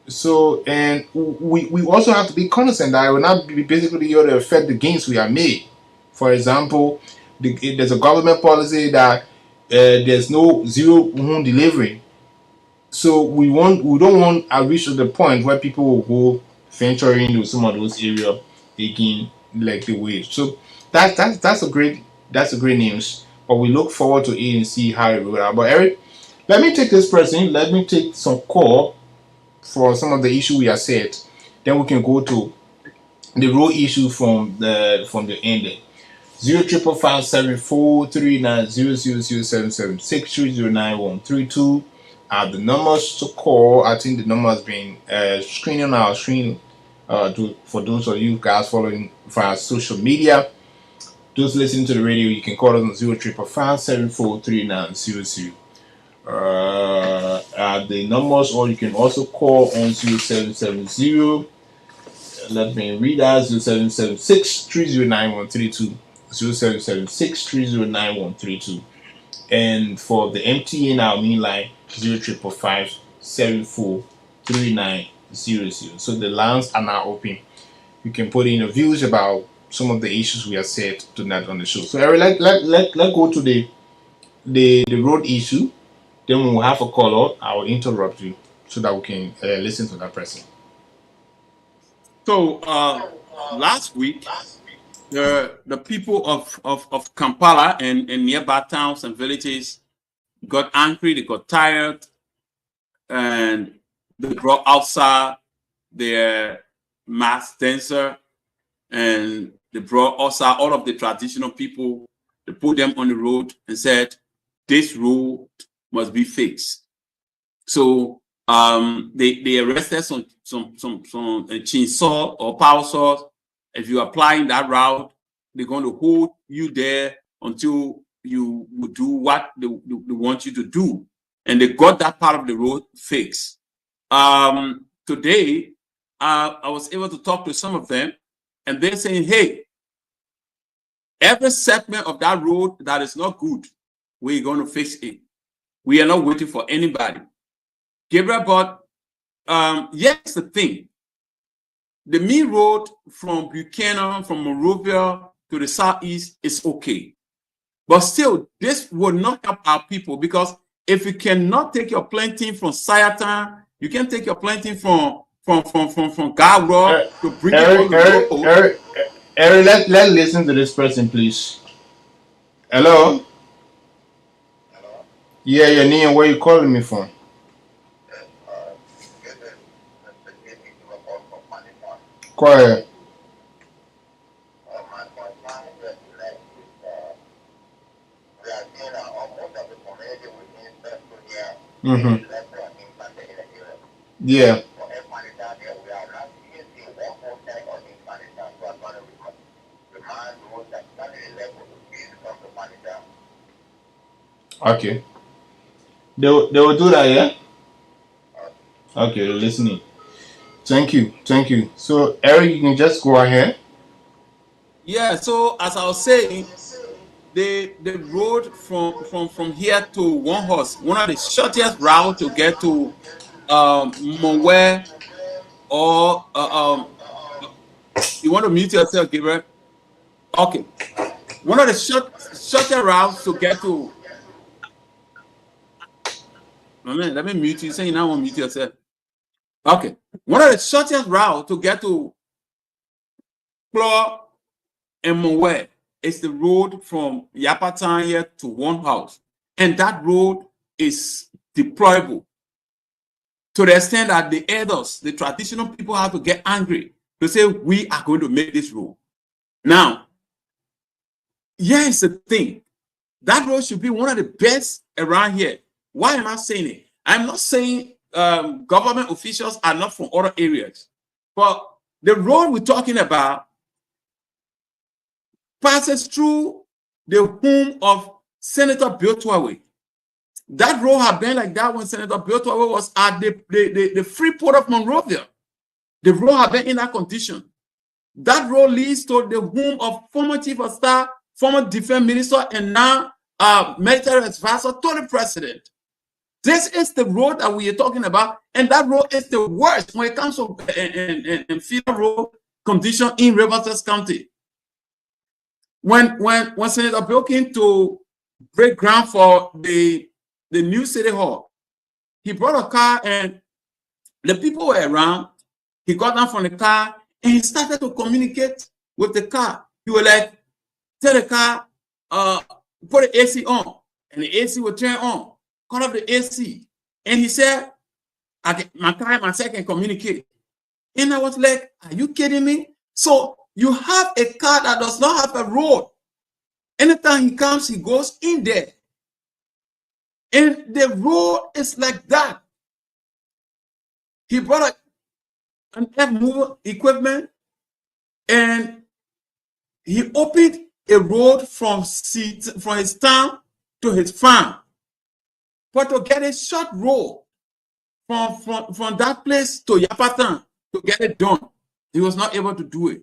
So, and we also have to be cognizant that it will not be basically able to affect the gains we have made. For example, there's a government policy that there's no zero home delivery. So we don't want to reach to the point where people will go venturing into some of those areas again, like the way. So that's a great news. But we look forward to it and see how it will out. But Eric, let me take this person. Let me take some call for some of the issue we have said. Then we can go to the road issue from the end. 0557439000776309132 are the numbers to call. I think the number has been screened on our screen for those of you guys following via social media. Those listening to the radio, you can call us on 055743900. The numbers, or you can also call on 0770. Let me read that: 0776309132. 0776309132. And for the MTN, our main line 0555743900. So the lines are now open. You can put in your views about some of the issues we have said tonight on the show. So Eric, let go to the road issue. Then when we have a caller, I will interrupt you so that we can listen to that person. So last week, the people of Kampala and nearby towns and villages got angry, they got tired, and they brought outside their mass dancer, and they brought outside all of the traditional people. They put them on the road and said, this road must be fixed. So they arrested some chainsaw or power saws. If you are applying that route, they're going to hold you there until you will do what they want you to do. And they got that part of the road fixed. Today, I was able to talk to some of them, and they're saying, hey, every segment of that road that is not good, we're going to fix it. We are not waiting for anybody. Gabriel, but here's the thing. The main road from Buchanan, from Monrovia to the southeast is okay. But still, this will not help our people, because if you cannot take your planting from Sayatan, you can take your planting from Gawra to bring it on the road. Eric, let's listen to this person, please. Hello? Yeah, your name, where you calling me from? Quiet. Mm-hmm. Yeah. Okay. They will do that, yeah? Okay, listening. Thank you. So, Eric, you can just go ahead. Yeah, so as I was saying, the road from here to One Horse, one of the shortest route to get to Monware, or you want to mute yourself, Gabriel? Okay. One of the shorter routes to get to. Oh, man, let me mute you. Say you now want to mute yourself. Okay. One of the shortest route to get to Clore and Monware is the road from Yapatan here to One House. And that road is deployable to the extent that the elders, the traditional people, have to get angry to say, we are going to make this road. Now, here's the thing. That road should be one of the best around here. Why am I saying it? I'm not saying government officials are not from other areas, but the road we're talking about passes through the home of Senator Bill Twaway. That road had been like that when Senator Bill Twaway was at the free port of Monrovia. The road had been in that condition. That road leads to the home of former Chief of Staff, former Defense Minister, and now military advisor to the President. This is the road that we are talking about, and that road is the worst when it comes to field road condition in Rivers County. When Senator Bill came to break ground for the new city hall, he brought a car and the people were around. He got down from the car and he started to communicate with the car. He was like, tell the car, put the AC on, and the AC will turn on. Call up the AC. And he said, my car and myself can communicate. And I was like, are you kidding me? So you have a car that does not have a road. Anytime he comes, he goes in there. And the road is like that. He brought an earth mover equipment and he opened a road from his town to his farm. But to get a short road from that place to Yapatan to get it done, he was not able to do it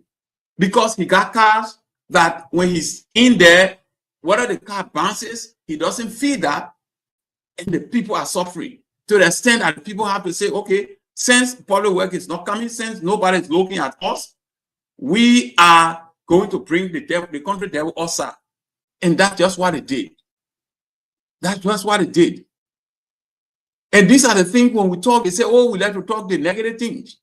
because he got cars that when he's in there, whether the car bounces, he doesn't feel that, and the people are suffering to the extent that people have to say, okay, since public work is not coming, since nobody's looking at us, we are going to bring the devil, the country devil outside. And that's just what it did. That's just what it did. And these are the things when we talk, they say, oh, we like to talk the negative things.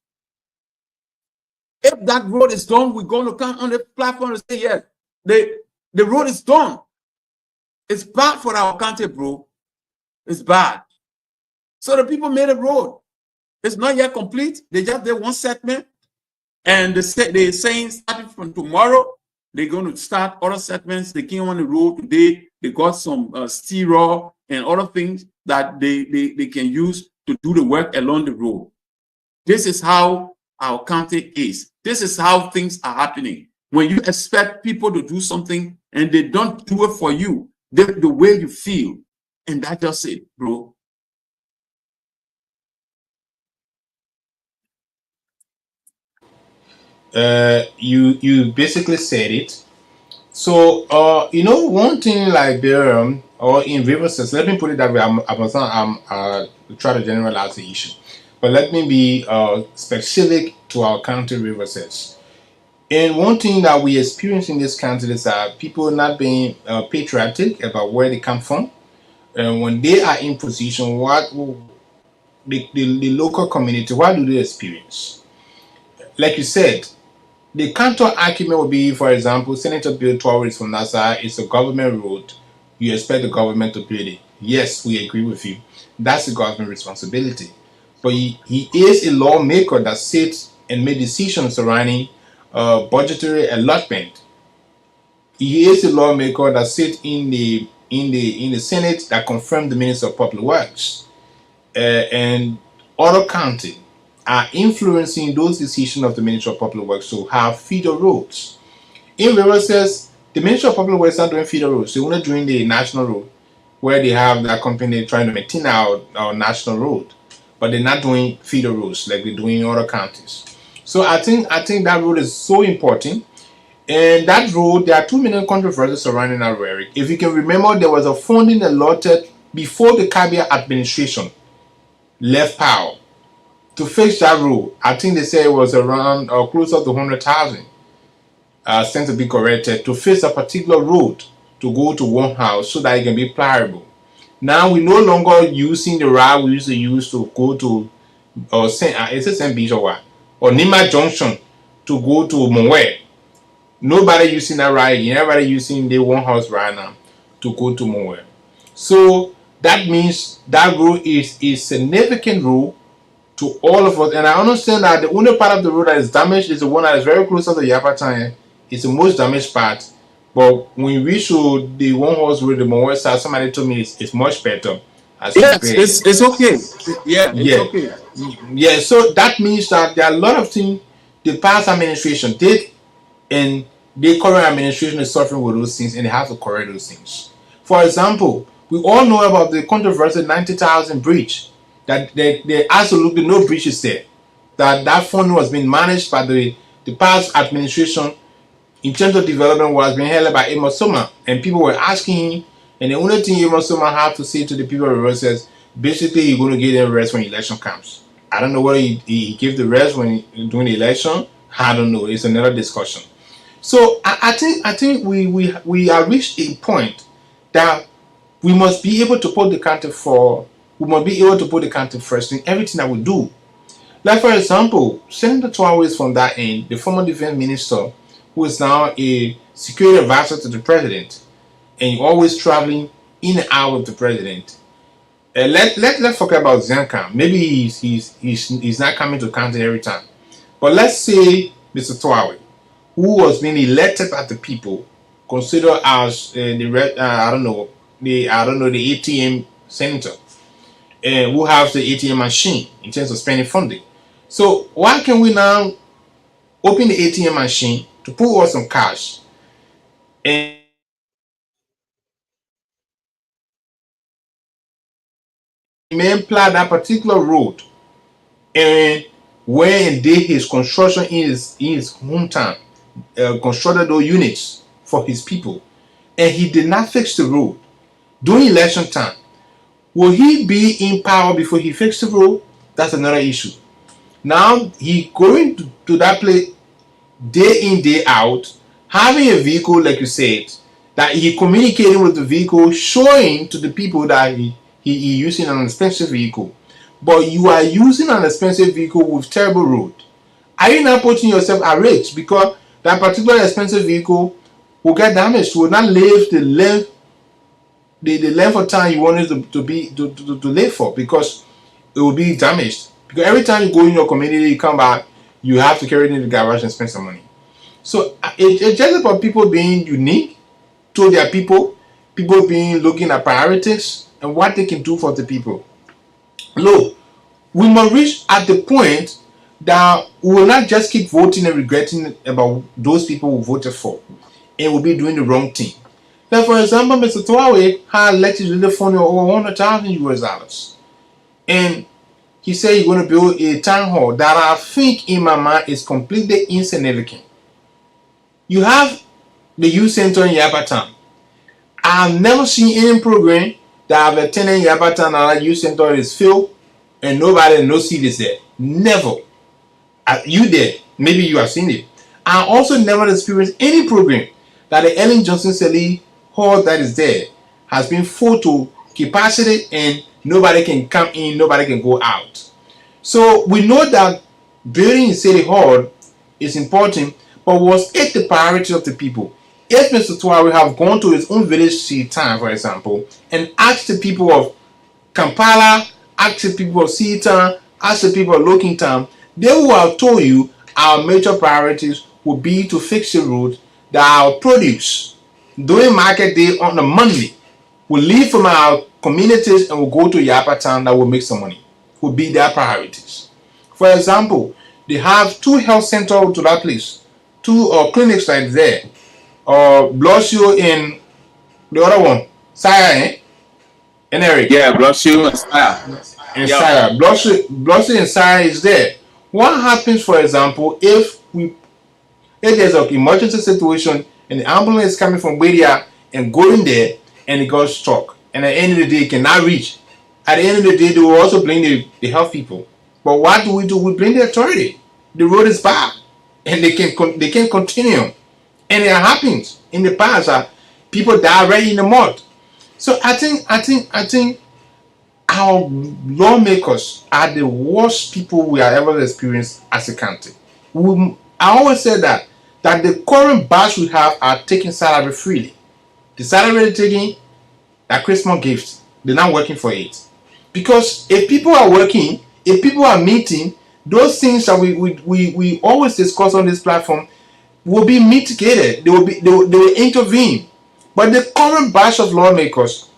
If that road is done, we're going to come on the platform and say, yes, the road is done. It's bad for our country, bro. It's bad. So the people made a road. It's not yet complete. They just did one segment. And they're saying starting from tomorrow, they're going to start other segments. They came on the road today. They got some steel and other things that they can use to do the work along the road. This is how our country is. This is how things are happening. When you expect people to do something and they don't do it for you, the way you feel, and that's just it, bro. You basically said it. So one thing like there or in Rivers, let me put it that way. I'm try to generalize the issue, but let me be specific to our county Rivers. And one thing that we experience in this country is that people not being patriotic about where they come from. And when they are in position, the local community, what do they experience? Like you said, the counter argument would be, for example, Senator Bill Torres from NASA is a government road. You expect the government to build it. Yes, we agree with you. That's the government responsibility. But he is a lawmaker that sits and makes decisions surrounding budgetary allotment. He is a lawmaker that sits in the Senate that confirmed the Minister of Public Works, and other counties are influencing those decisions of the Ministry of Public Works to have feeder roads. In reverses, the Ministry of Public Works are not doing feeder roads. They're only doing the national road, where they have that company trying to maintain our national road, but they're not doing feeder roads like they're doing in other counties. So I think that road is so important. And that road, there are 2 million controversies surrounding that road. If you can remember, there was a funding allotted before the Kabila administration left power to fix that road. I think they say it was around or closer to 100,000. Seems to be corrected to fix a particular road to go to one house so that it can be pliable. Now we no longer using the route we used to use to go to is it St. Beach or what? Or Nima Junction to go to Mowe. Nobody using that route. Everybody using the one house right now to go to Mowe. So that means that road is a significant road to all of us. And I understand that the only part of the road that is damaged is the one that is very close to the Yapatan. It's the most damaged part. But when you reach to the one horse road, the Mowe side, somebody told me it's much better. Yes, it's okay. Yeah, it's okay. Yeah, so that means that there are a lot of things the past administration did, and the current administration is suffering with those things, and they have to correct those things. For example, we all know about the controversial 90,000 bridge. That there absolutely no bridges there. That fund was being managed by the past administration in terms of development was being held by Amos Soma, and people were asking him, and the only thing Amos Soma had to say to the people of Rivers says, basically, you're going to give them rest when election comes. I don't know whether he gave the rest when during the election. I don't know. It's another discussion. So I think we are reached a point that we must be able to put the country first in everything that we do. Like for example, Senator Torres from that end, the former defense minister, who is now a security advisor to the president, and always traveling in and out of the president. Let's forget about Zanka. Maybe he's not coming to country every time. But let's say Mr. Torres, who was being elected by the people, considered as the ATM senator, who has the ATM machine in terms of spending funding. So why can we now open the ATM machine to pull out some cash and plan that particular road, and when did his construction in his hometown constructed those units for his people, and he did not fix the road during election time? Will he be in power before he fixed the road? That's another issue. Now he going to that place day in, day out, having a vehicle, like you said, that he communicating with the vehicle, showing to the people that he using an expensive vehicle. But you are using an expensive vehicle with terrible road. Are you not putting yourself at risk? Because that particular expensive vehicle will get damaged, will not live the length of time you want it to live for, because it will be damaged. Because every time you go in your community, you come back, you have to carry it in the garage and spend some money. So it's just about people being unique to their people being looking at priorities and what they can do for the people. Look, we must reach at the point that we will not just keep voting and regretting about those people who voted for, and will be doing the wrong thing. Like for example, Mr. Torres had legislative funding of over $100,000, and he said he's going to build a town hall that I think in my mind is completely insignificant. You have the youth center in Yapatan. I've never seen any program that I've attended in Yapatan and that youth center is filled and nobody, no seat is there. Never. You there? Maybe you have seen it. I also never experienced any program that the Ellen Johnson Sirleaf hall that is there has been full to capacity and nobody can come in, nobody can go out. So we know that building a city hall is important, but was it the priority of the people? If Mr. Tuare have gone to his own village, Seatown, for example, and asked the people of Kampala, asked the people of Seatown, asked the people of Lokingtown, they will have told you our major priorities would be to fix the road, that our produce during market day on a Monday will leave from our communities and will go to Yapatown that will make some money, would be their priorities. For example, they have 2 health centers to that place, 2 clinics right there, Blosio in the other one, Saya, and Eric. Yeah, Blosio and Saya. And Saya, Blosio and Saya is there. What happens, for example, if there's an emergency situation and the ambulance is coming from Wadia and going there and it got stuck, and at the end of the day it cannot reach. At the end of the day, they will also blame the health people. But what do? We blame the authority. The road is bad, and they can't continue. And it happens in the past that people die right in the mud. So I think our lawmakers are the worst people we have ever experienced as a country. I always say that the current batch we have are taking salary freely. The salary they're taking are Christmas gifts. They're not working for it. Because if people are working, if people are meeting, those things that we always discuss on this platform will be mitigated. They will intervene. But the current batch of lawmakers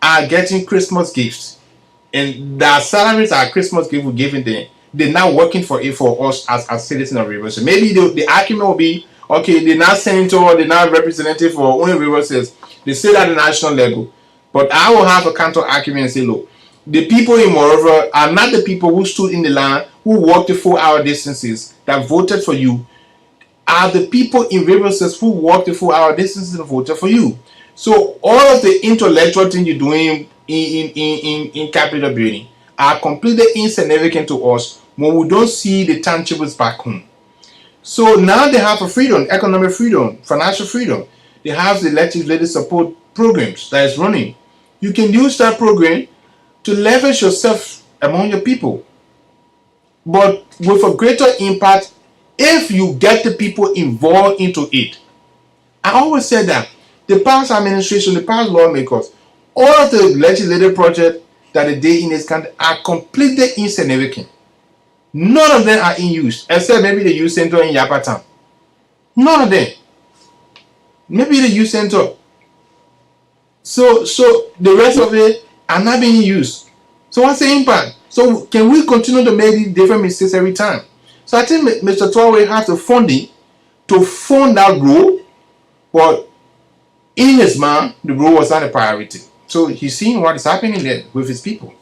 are getting Christmas gifts, and their salaries are Christmas gifts we're giving them. They're not working for it for us as citizens of Rivers. So maybe the argument will be, okay, they're not senator, they're not representative for only Rivers. They say that at the national level. But I will have a counter argument and say, look, the people in Monrovia are not the people who stood in the line, who walked the 4-hour distances, that voted for you, are the people in Rivers who walked the 4-hour distances and voted for you. So all of the intellectual things you're doing in capital building are completely insignificant to us when we don't see the tangibles back home. So now they have a freedom, economic freedom, financial freedom. They have the legislative support programs that is running. You can use that program to leverage yourself among your people, but with a greater impact if you get the people involved into it. I always say that the past administration, the past lawmakers, all of the legislative projects that they did in this country are completely insignificant. None of them are in use, except maybe the youth center in Yapatown. None of them. Maybe the youth center. So the rest of it are not being used. So what's the impact? So can we continue to make these different mistakes every time? So I think Mr. Tuare has the funding to fund that role, but in his mind, the role was not a priority. So he's seeing what is happening there with his people.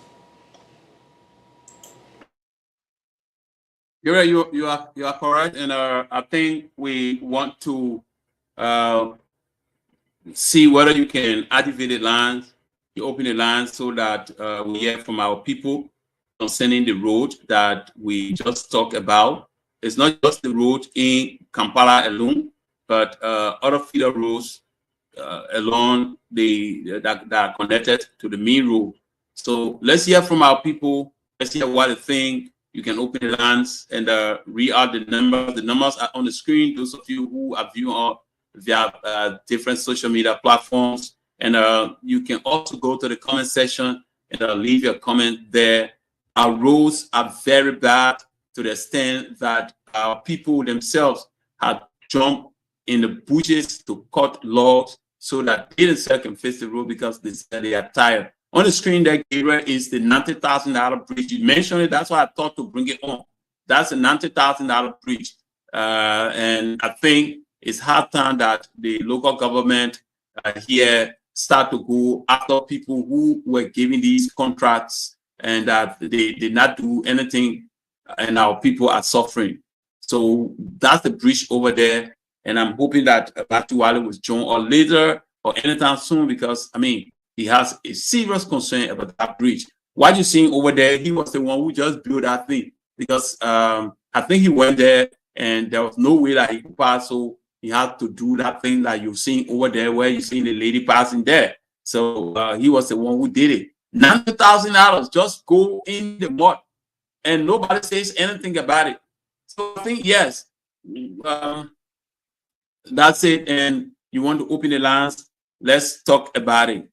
You're right, you are correct, and I think we want to see whether you can activate the lines, you open the lines so that we hear from our people concerning the road that we just talked about. It's not just the road in Kampala alone, but other feeder roads along that are connected to the main road. So let's hear from our people. Let's hear what they think. You can open the lines and read out the numbers. The numbers are on the screen. Those of you who are viewing via different social media platforms, and you can also go to the comment section and leave your comment there. Our roads are very bad to the extent that our people themselves have jumped in the bushes to cut logs so that they themselves can face the road because they are tired. On the screen there, Gabriel, is the $90,000 bridge. You mentioned it. That's why I thought to bring it on. That's a $90,000 bridge. And I think it's hard time that the local government here start to go after people who were giving these contracts and that they did not do anything, and our people are suffering. So that's the bridge over there. And I'm hoping that Batuwale will join or later or anytime soon, because I mean, he has a serious concern about that bridge. What you're seeing over there, he was the one who just built that thing, because I think he went there and there was no way that he could pass. So he had to do that thing that you've seen over there, where you see the lady passing there. So he was the one who did it. $90,000 just go in the mud, and nobody says anything about it. So I think yes, that's it. And you want to open the lines? Let's talk about it.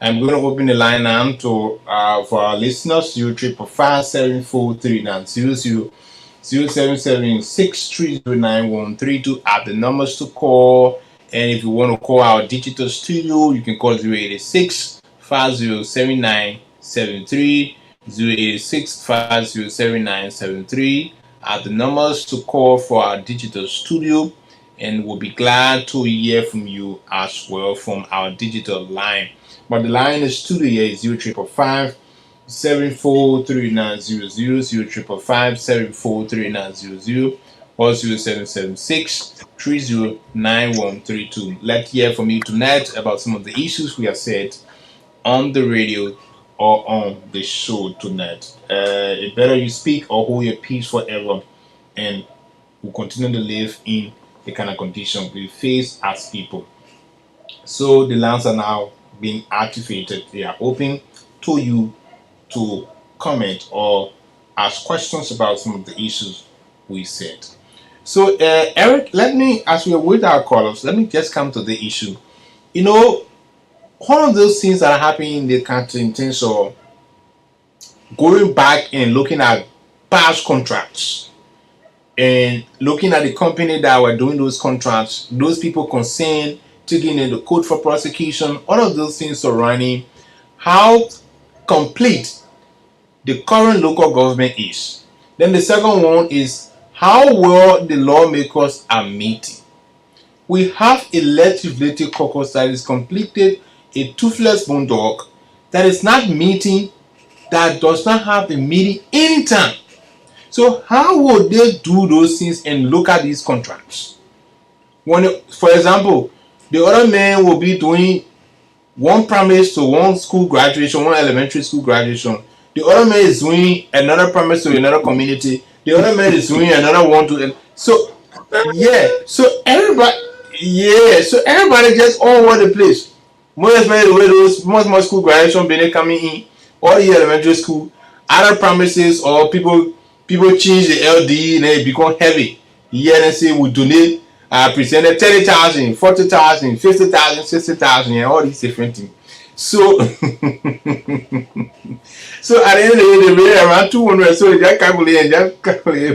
I'm going to open the line now to for our listeners. 055-743-900, 077-630-9132 are the numbers to call. And if you want to call our digital studio, you can call 086-507973, 086-507973 are the numbers to call for our digital studio. And we'll be glad to hear from you as well from our digital line. But the line is studio is 055-743-900, 055-743-900, or 0776-309132. Let's hear from you tonight about some of the issues we have said on the radio or on the show tonight. It better you speak or hold your peace forever, and we'll continue to live in the kind of condition we face as people. So the lines are now being activated. They are open to you to comment or ask questions about some of the issues we said. So Eric, let me, as we are with our callers, let me just come to the issue. You know, one of those things that are happening in the country in terms of going back and looking at past contracts and looking at the company that were doing those contracts, those people concerned, taking in the code for prosecution, all of those things surrounding how complete the current local government is. Then the second one is how well the lawmakers are meeting. We have a legislative caucus that is completed, a toothless bulldog that is not meeting, that does not have a meeting anytime. So how would they do those things and look at these contracts? When, for example, the other man will be doing one premise to one school graduation, one elementary school graduation. The other man is doing another premise to another community. The other man is doing another one to. So everybody just all over the place. More especially the way those more school graduation been coming in, all the elementary school, other premises or people change the LD and they become heavy. Yeah, they say we donate. Presented 30,000, 40,000, 50,000, 60,000, and all these different things. So, so at the end of the day, they made around 200. So they just calculate a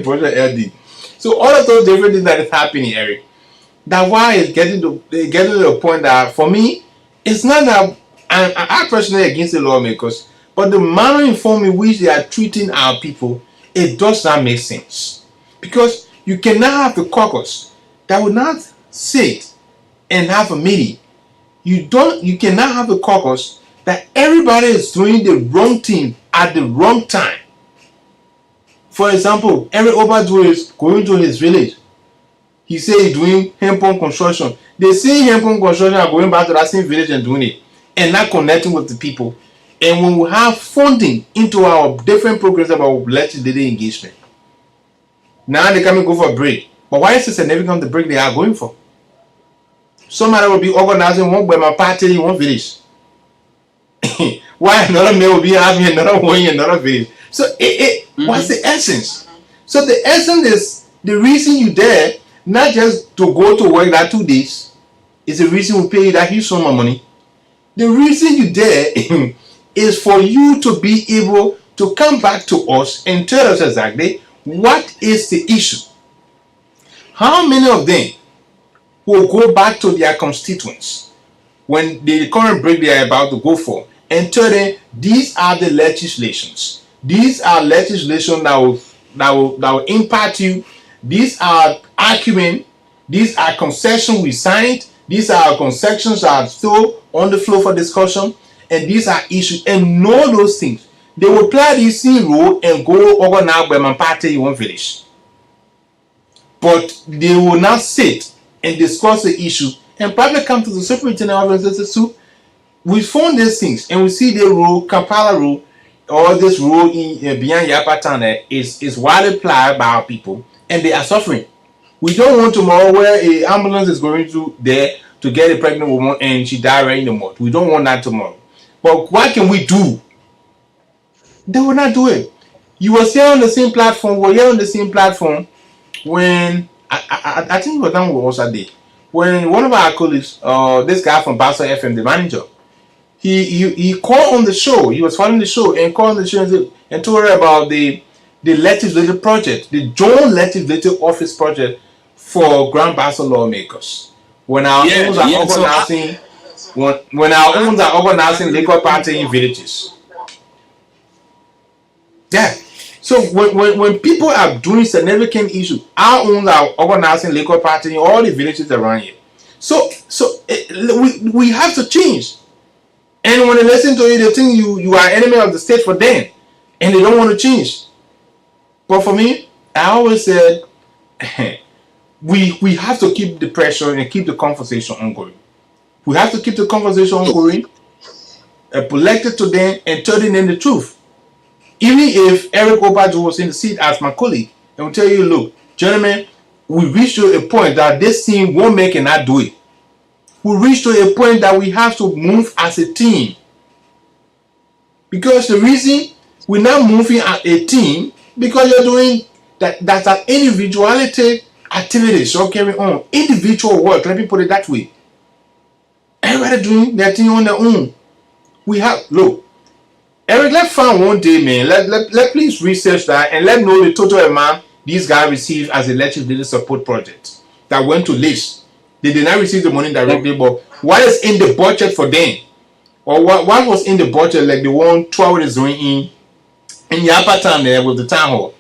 project LD. So all of those different things that is happening, Eric. That's why it's getting to the point that for me, it's not that I'm personally against the lawmakers, but the manner in form in which they are treating our people, it does not make sense. Because you cannot have the caucus that will not sit and have a meeting. You cannot have a caucus that everybody is doing the wrong thing at the wrong time. For example, Eric Obadu is going to his village. He said he's doing hemp-on construction. They see hemp-on construction are going back to that same village and doing it and not connecting with the people. And when we have funding into our different programs about legislative engagement, now they come and go for a break. But why is it significant the break they are going for? Somebody will be organizing one by my party in one village. Why another man will be having another one in another village? So what's the essence? So the essence is the reason you there, not just to go to work that 2 days, is the reason we pay you that huge sum of money. The reason you there is for you to be able to come back to us and tell us exactly what is the issue. How many of them will go back to their constituents when the current break they are about to go for and tell them these are the legislations. These are legislation that will impact you. These are argument. These are concessions we signed. These are concessions that are still on the floor for discussion. And these are issues. And know those things. They will play this role and go organize by my party in one village. But they will not sit and discuss the issue and probably come to the superintendent office and say, so we found these things and we see the rule, Kampala rule, all this rule in beyond Yapatan is widely applied by our people, and they are suffering. We don't want tomorrow where a ambulance is going to there to get a pregnant woman and she die right in the mud. We don't want that tomorrow. But what can we do? They will not do it. You were here on the same platform. We're here on the same platform when I think it was done with also day when one of our colleagues, this guy from Basel FM, the manager, he called on the show. He was following the show and called on the show and told her about the legislative project, the joint legislative office project for Grand Basel lawmakers. When our owners are organizing, when our owners are organizing liquor party in villages. Yeah. So when people are doing significant issues, our owners are organizing liquor party in all the villages around here. So we have to change. And when they listen to you, they think you are enemy of the state for them, and they don't want to change. But for me, I always said we have to keep the pressure and keep the conversation ongoing. We have to keep the conversation ongoing, polite it to them, and tell them the truth. Even if Eric Obaju was in the seat as my colleague, and will tell you, look, gentlemen, we reached to a point that this team won't make and not do it. We reached to a point that we have to move as a team. Because the reason we're not moving as a team, because you're doing that's an individuality activity, so carry on. Individual work, let me put it that way. Everybody doing their thing on their own. We have, look, Eric, let's find one day, man. Let please research that and let know the total amount these guys received as a legislative support project that went to list. They did not receive the money directly, but what is in the budget for them? Or what was in the budget, like the one 12 is doing in Yapatan there with the town hall?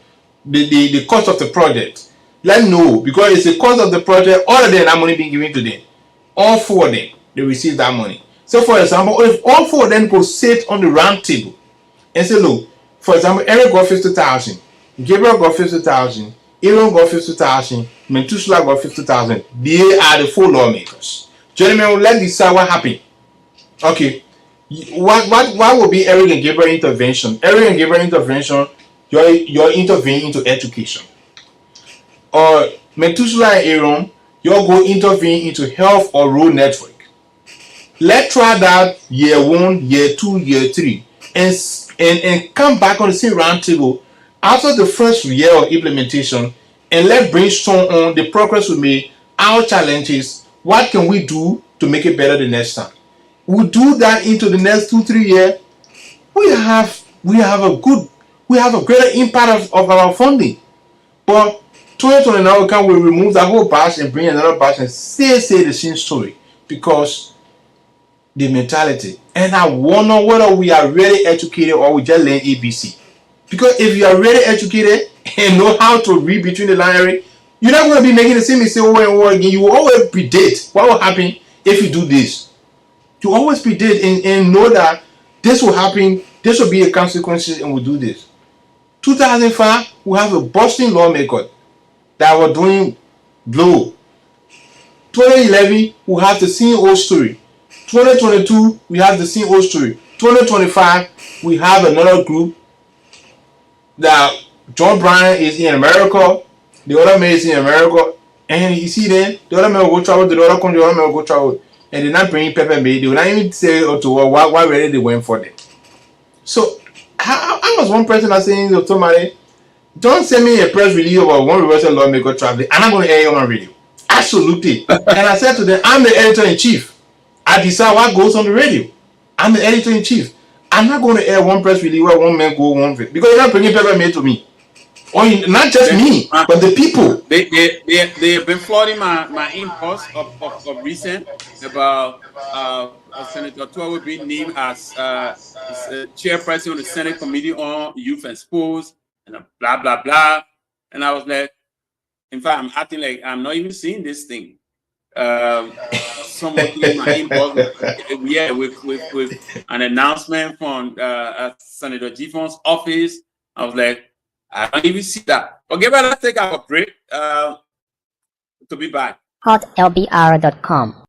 The cost of the project. Let know, because it's the cost of the project, all of them, that money being given to them. All four of them, they receive that money. So for example, if all four of them go sit on the round table and say, look, for example, Eric got 50,000, Gabriel got 50,000, Aaron got 50,000, Mentusla got 50,000. They are the full lawmakers. Gentlemen, let's decide what happened. Okay. What will be Eric and Gabriel intervention? Eric and Gabriel intervention, you're intervening into education. Or Mentusla and Aaron, you're going to intervene into health or road network. Let's try that year 1, year 2, year 3, and come back on the same round table after the first year of implementation, and let's brainstorm on the progress we made, our challenges, what can we do to make it better the next time. We do that into the next 2-3 years. We have a greater impact of our funding. But 2029 we remove that whole batch and bring another batch and say the same story, because the mentality. And I wonder whether we are really educated or we just learn ABC. Because if you are really educated and know how to read between the lines, you're not going to be making the same mistake over and over again. You will always predict what will happen if you do this. You always predict and know that this will happen, this will be a consequence, and we'll do this. 2005, we have a Boston lawmaker that were doing blow. 2011, we have the same old story. 2022, we have the same old story. 2025, we have another group that John Bryan is in America, the other man is in America, and you see then the other man will go travel to the other country, the other man will go travel, and they're not bringing pepper made. They will not even say to why really they went for them. So I was one person that saying to somebody, don't send me a press release about one reversal lawmaker traveling. I'm not going to air you on radio. Absolutely. And I said to them, I'm the editor-in-chief. I decide what goes on the radio. I'm the editor-in-chief. I'm not going to air one press release where one man go one way, because you're not bringing paper made to me. Or not just me, but the people. They have been flooding my inbox of recent about Senator Tuawe being named as chairperson of the Senate Committee on Youth and Sports and blah blah blah. And I was like, in fact, I'm acting like I'm not even seeing this thing. Someone in my inbox, with an announcement from Senator Giffords' office. I was like, I don't even see that. Okay, but let's take our break to be back. hotlbr.com.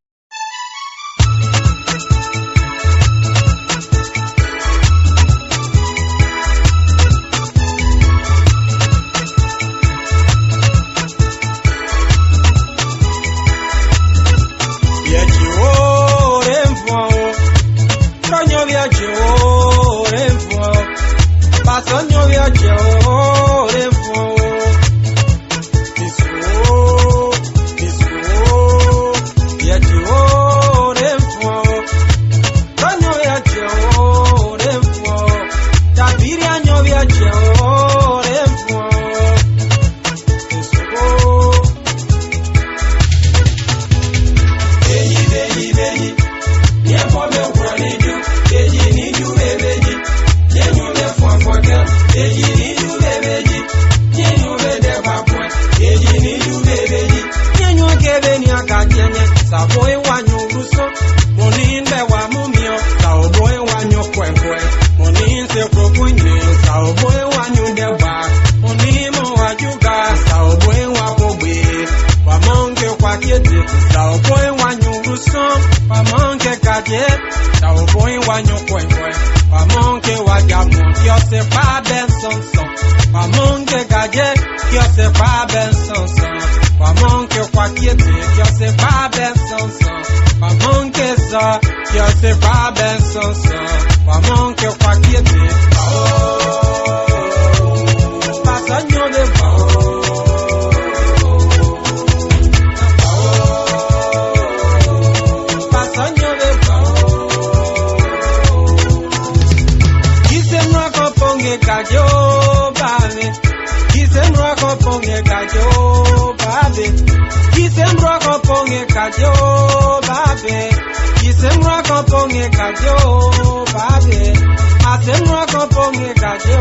beni akajenye saboy wanyu ruso monin be wa mumio saboy wanyu kwenkwe monin se propunye saboy wanyu deba monimo wajuga saboy wa kogbe wa monke kwa kiete saboy wanyu ruso wa monke kaje saboy wanyu kwenkwe wa monke wajamu kio se pa ben sonson wa monke kaje kio se pa ben sonson wa monke kwa kiete kio se pa ben sonson wa monke za kio se pa ben sonson wa monke kwa kiete pasanyo de pasanyo de kisemra ko ponge kajo bale kisemra ko ponge kajo babe kisemra ko ponge kajo babe kisemra ko ponge kajo babe asemra ko ponge kajo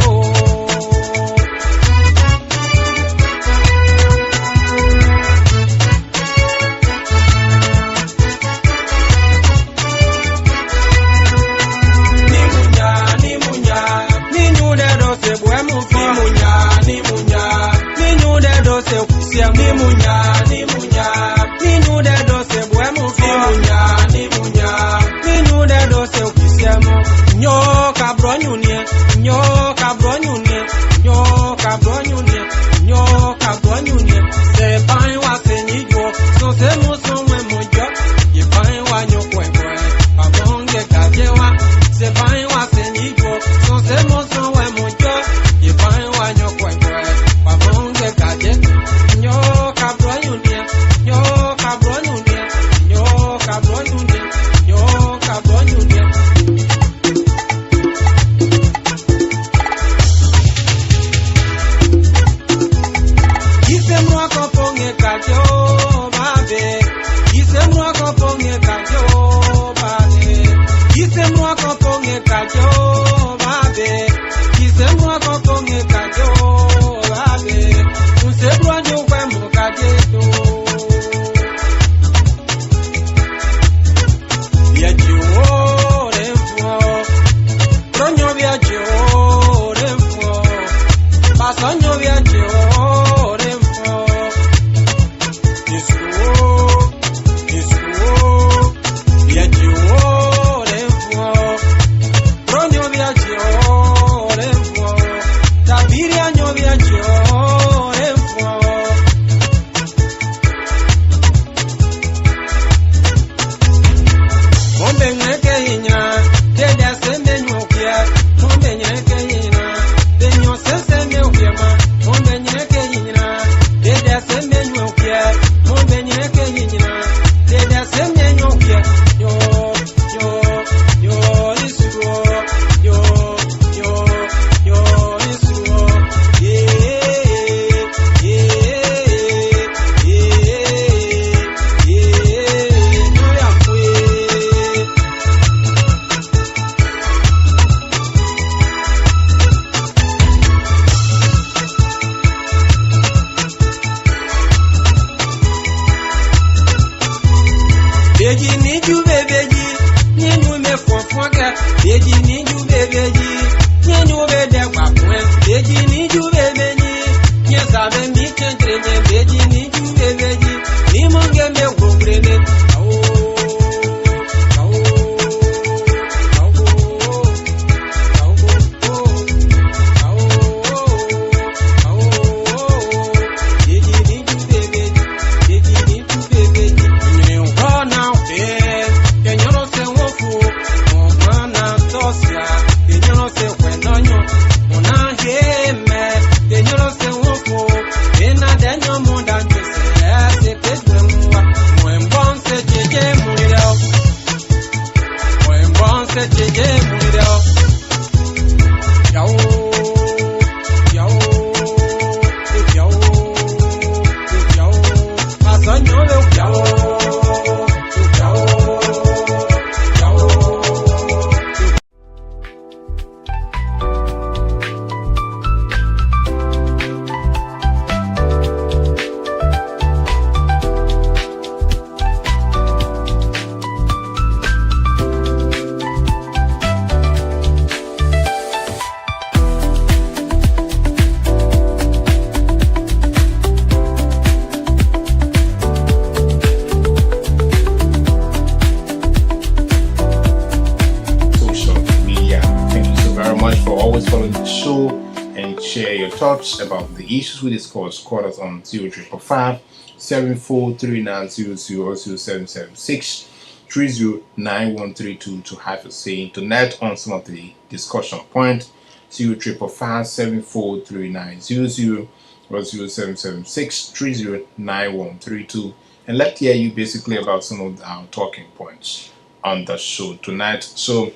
thoughts about the issues we discussed, call us on 0355 7439000776 309132 to have a say to net on some of the discussion points. 0355 7439000776 309132, and let's hear you basically about some of our talking points on the show tonight. So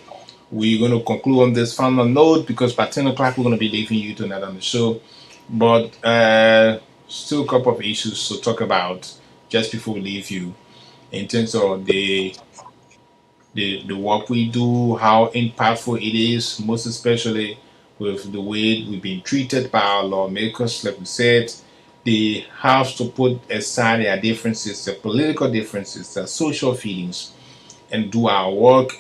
we're going to conclude on this final note because by 10 o'clock we're going to be leaving you tonight on the show, but still a couple of issues to talk about just before we leave you in terms of the work we do, how impactful it is, most especially with the way we've been treated by our lawmakers. Like we said, they have to put aside their differences, their political differences, their social feelings, and do our work.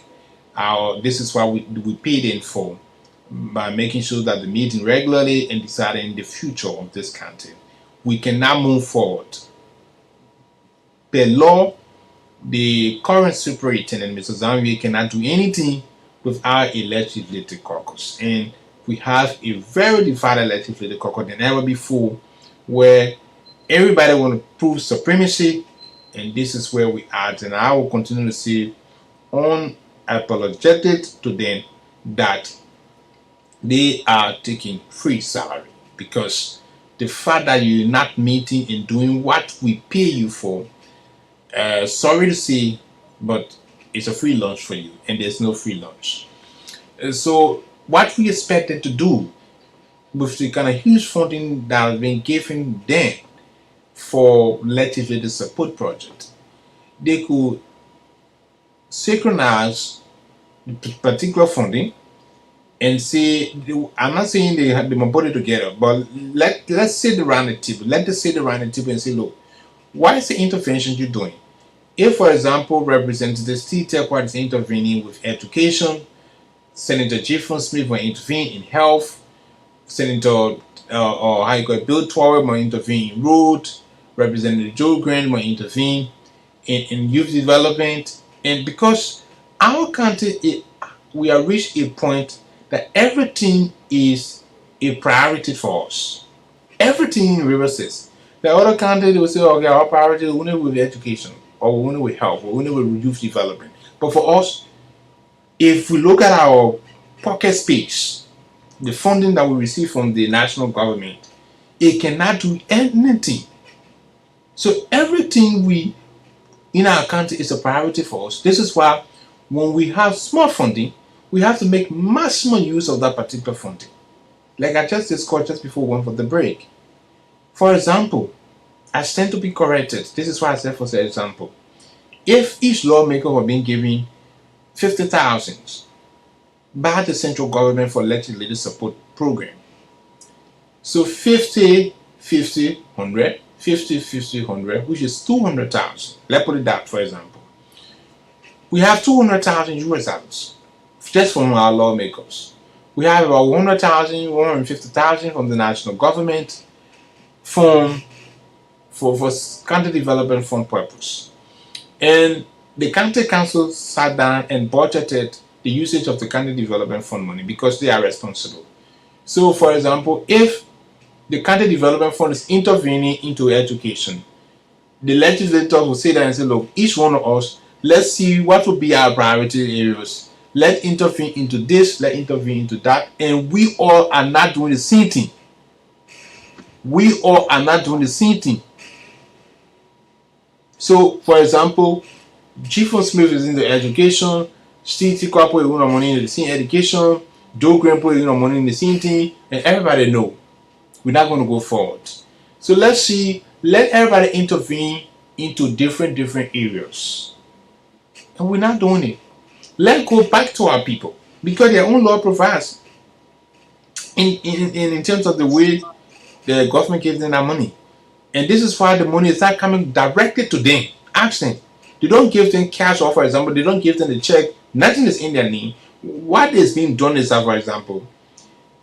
This is what we paid in for, by making sure that the meeting regularly and deciding the future of this country. We can now move forward. Per law, the current superintendent, Mr. Zamwie, cannot do anything without a legislative caucus. And we have a very divided legislative caucus than ever before, where everybody want to prove supremacy, and this is where we are. And I will continue to say unapologetic to them that they are taking free salary, because the fact that you're not meeting and doing what we pay you for, sorry to say, but it's a free lunch for you, and there's no free lunch. So what we expected to do with the kind of huge funding that has been given them for legislative support project, they could synchronize the particular funding and say, I'm not saying they have them body together, but let's sit around the table. Let us sit around the table and say, look, what is the intervention you're doing? If, for example, Representative Steve Terquart is intervening with education, Senator Jeffron Smith will intervene in health, Senator Bill Torrey will intervene in road, Representative Joe Grant will intervene in youth development, and because our country, we have reached a point that everything is a priority for us. Everything in Rivers says. The other country, they will say, okay, our priority is only with education, or only with health, or only with youth development. But for us, if we look at our pocket space, the funding that we receive from the national government, it cannot do anything. So everything we in our country is a priority for us. This is why when we have small funding, we have to make maximum use of that particular funding. Like I just discussed just before we went for the break. For example, I stand to be corrected. This is why I said for example, if each lawmaker were being given 50,000 by the central government for legislative support program, so 50, 50, 100, 50, 50, 100, which is 200,000. Let's put it that, for example. We have 200,000 US dollars just from our lawmakers. We have about 100,000, 150,000 from the national government for country development fund purpose. And the county council sat down and budgeted the usage of the county development fund money because they are responsible. So, for example, if the county development fund is intervening into education, the legislators will sit there and say, look, each one of us, let's see what will be our priority areas. Let's intervene into this, let's intervene into that, and we all are not doing the same thing. We all are not doing the same thing. So, for example, Jeffron Smith is into education, Steve Terquart put money into the same education, Joe Grant put money in the same thing, and everybody know we're not going to go forward. So let's see, let everybody intervene into different areas. And we're not doing it. Let's go back to our people, because their own law provides in terms of the way the government gives them that money. And this is why the money is not coming directly to them. Ask them. They don't give them cash, or for example, they don't give them the check. Nothing is in their name. What is being done is that, for example,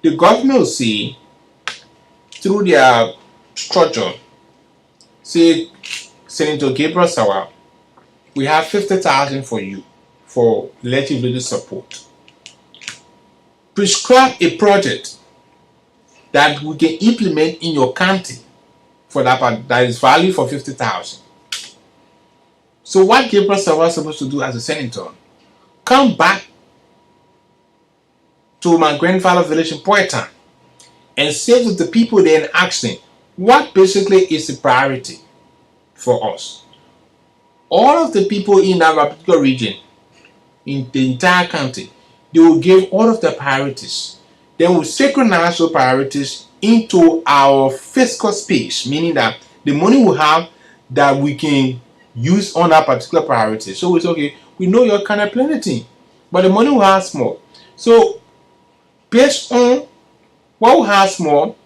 the government will see through their structure, say, Senator Gabriel Sawa, we have 50,000 for you for legislative support. Prescribe a project that we can implement in your county for that part that is valued for 50,000. So what Gabriel Sawa was supposed to do as a senator, come back to my grandfather village in Poetan and sit with the people there and ask them what basically is the priority for us. All of the people in our particular region, in the entire county, they will give all of the priorities. Then we'll synchronize those priorities into our fiscal space, meaning that the money we have that we can use on that particular priority. So it's okay, we know you're kind of plenty, but the money we have small. So based on what we have small,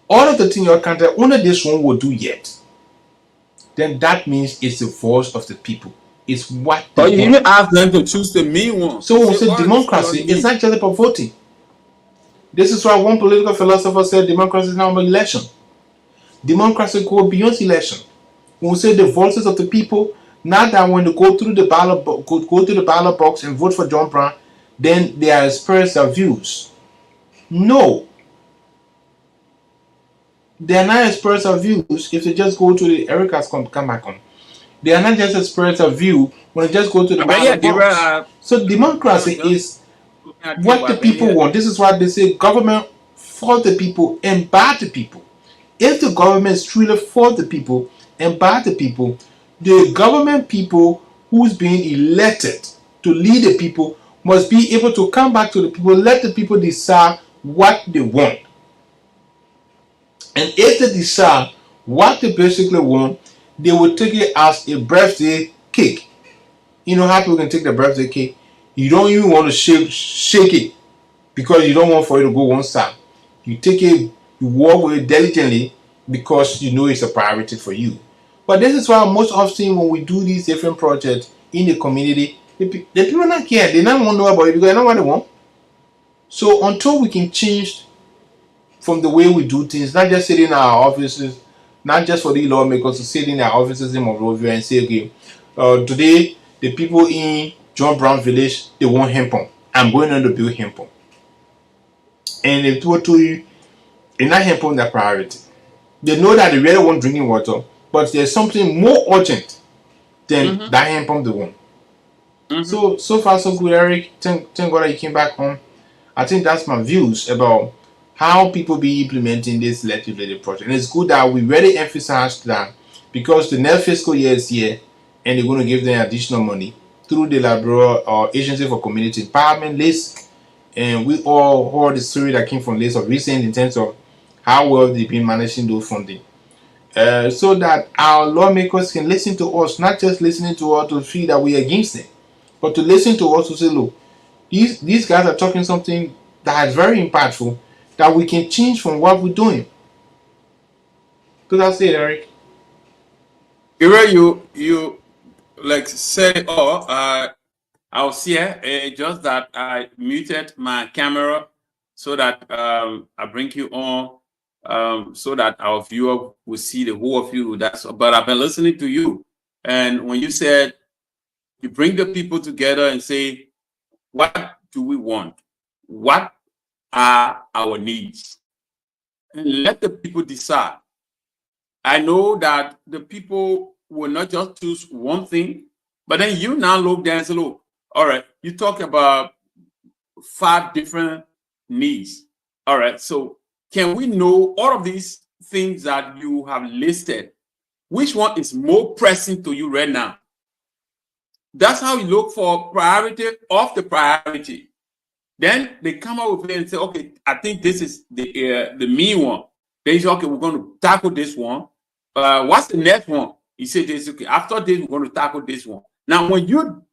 all of the things your country, only this one will do yet. Then that means it's the voice of the people. It's what they But you want. even ask them to choose the mean one. So when we say what is democracy, what it's not just about voting. This is why one political philosopher said democracy is not about election. Democracy goes beyond election. When we say the voices of the people, not that when they go through the ballot go to the ballot box and vote for John Brown, then they are express their views. No. They are not express their views if they just go to the Erica's come back on. They are not just express their view when they just go to the ballot box. So democracy is what the people want. This is why they say government for the people and by the people. If the government is truly for the people and by the people, the government people who's being elected to lead the people must be able to come back to the people, let the people decide what they want. And if they decide what they basically want, they will take it as a birthday cake. You know how people can take the birthday cake? You don't even want to shake it because you don't want for it to go one side. You take it, you walk with it diligently because you know it's a priority for you. But this is why most often when we do these different projects in the community, the people not care. They don't want to know about it because they know what they want. So until we can change from the way we do things, not just sitting in our offices, not just for the lawmakers to sit in our offices in Monrovia and say, okay, today the people in John Brown Village, they want hemp pump. I'm going on to build hemp pump. And if people tell you, it's not hemp pump their priority. They know that they really want drinking water, but there's something more urgent than that hemp pump they want. So far so good, Eric. Thank God that you came back home. I think that's my views about how people be implementing this legislative project. And it's good that we really emphasize that because the next fiscal year is here and they're going to give them additional money through the Labrador or Agency for Community Empowerment list. And we all heard the story that came from list of recent in terms of how well they've been managing those funding. So that our lawmakers can listen to us, not just listening to us to feel that we're against them, but to listen to us to say, look, these guys are talking something that is very impactful that we can change from what we're doing. So that's it, Eric. You like say, I was here, just that I muted my camera so that I bring you on, so that our viewer will see the whole of you. But I've been listening to you, and when you said you bring the people together and say, what do we want? What are our needs? And let the people decide. I know that the people will not just choose one thing, but then you now look there and say, look, all right, you talk about 5 different needs. All right, so can we know all of these things that you have listed? Which one is more pressing to you right now? That's how you look for priority of the priority. Then they come up with it and say, okay, I think this is the main one. Then you say, okay, we're going to tackle this one. What's the next one? You say this, okay, after this, we're going to tackle this one. Now, when you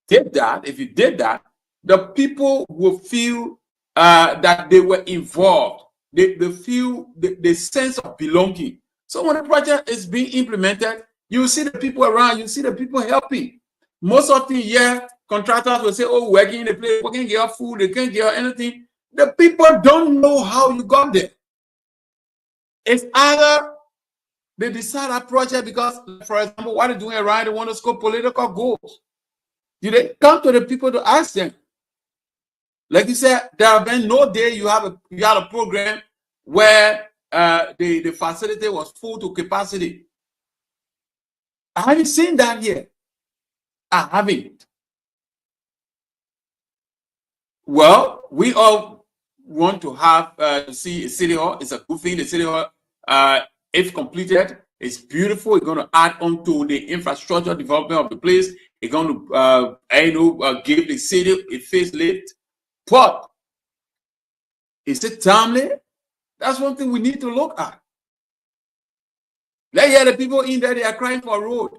did that, if you did that, the people will feel that they were involved. They feel the sense of belonging. So when the project is being implemented, you see the people around, you see the people helping. Most of the year, contractors will say, oh, working in the place, we can't get food, they can't get anything. The people don't know how you got there. It's either they decide a project because, for example, what they're doing around, they want to score political goals. Do they come to the people to ask them? Like you said, there have been no day you had a program where the facility was full to capacity. I haven't seen that here. I haven't. Well, we all want to have to see a city hall. It's a good thing. The city hall, if completed, it's beautiful. It's going to add on to the infrastructure development of the place. It's going to, give the city a facelift. But is it timely? That's one thing we need to look at. Let's hear the people in there, they are crying for a road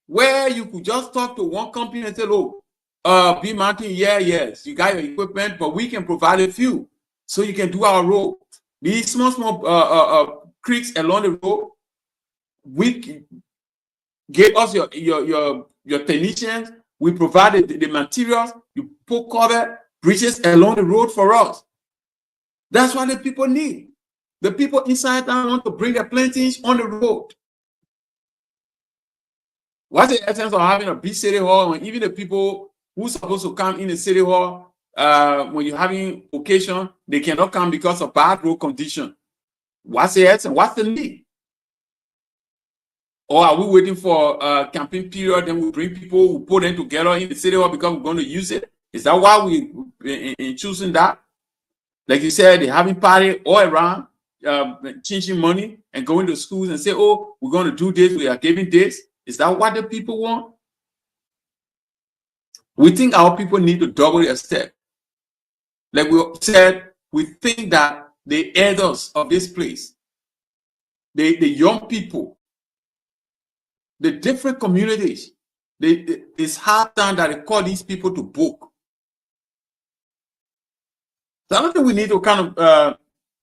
where you could just talk to one company and say, "Oh, B Mountain, yes, you got your equipment, but we can provide a few so you can do our road." These small creeks along the road, we give us your technicians, we provided the materials, you put cover bridges along the road for us. That's what the people need. The people inside town want to bring their plantings on the road. What's the essence of having a big city hall when even the people who's supposed to come in the city hall, when you're having occasion, they cannot come because of bad road condition? What's the essence? What's the need? Or are we waiting for a campaign period, then we bring people, we put them together in the city hall because we're going to use it? Is that why we in choosing that? Like you said, they're having party all around, changing money and going to schools and say, "Oh, we're going to do this, we are giving this." Is that what the people want? We think our people need to double their step. Like we said, we think that the elders of this place, the young people, the different communities, it's hard time that they call these people to book. So I don't think we need to kind of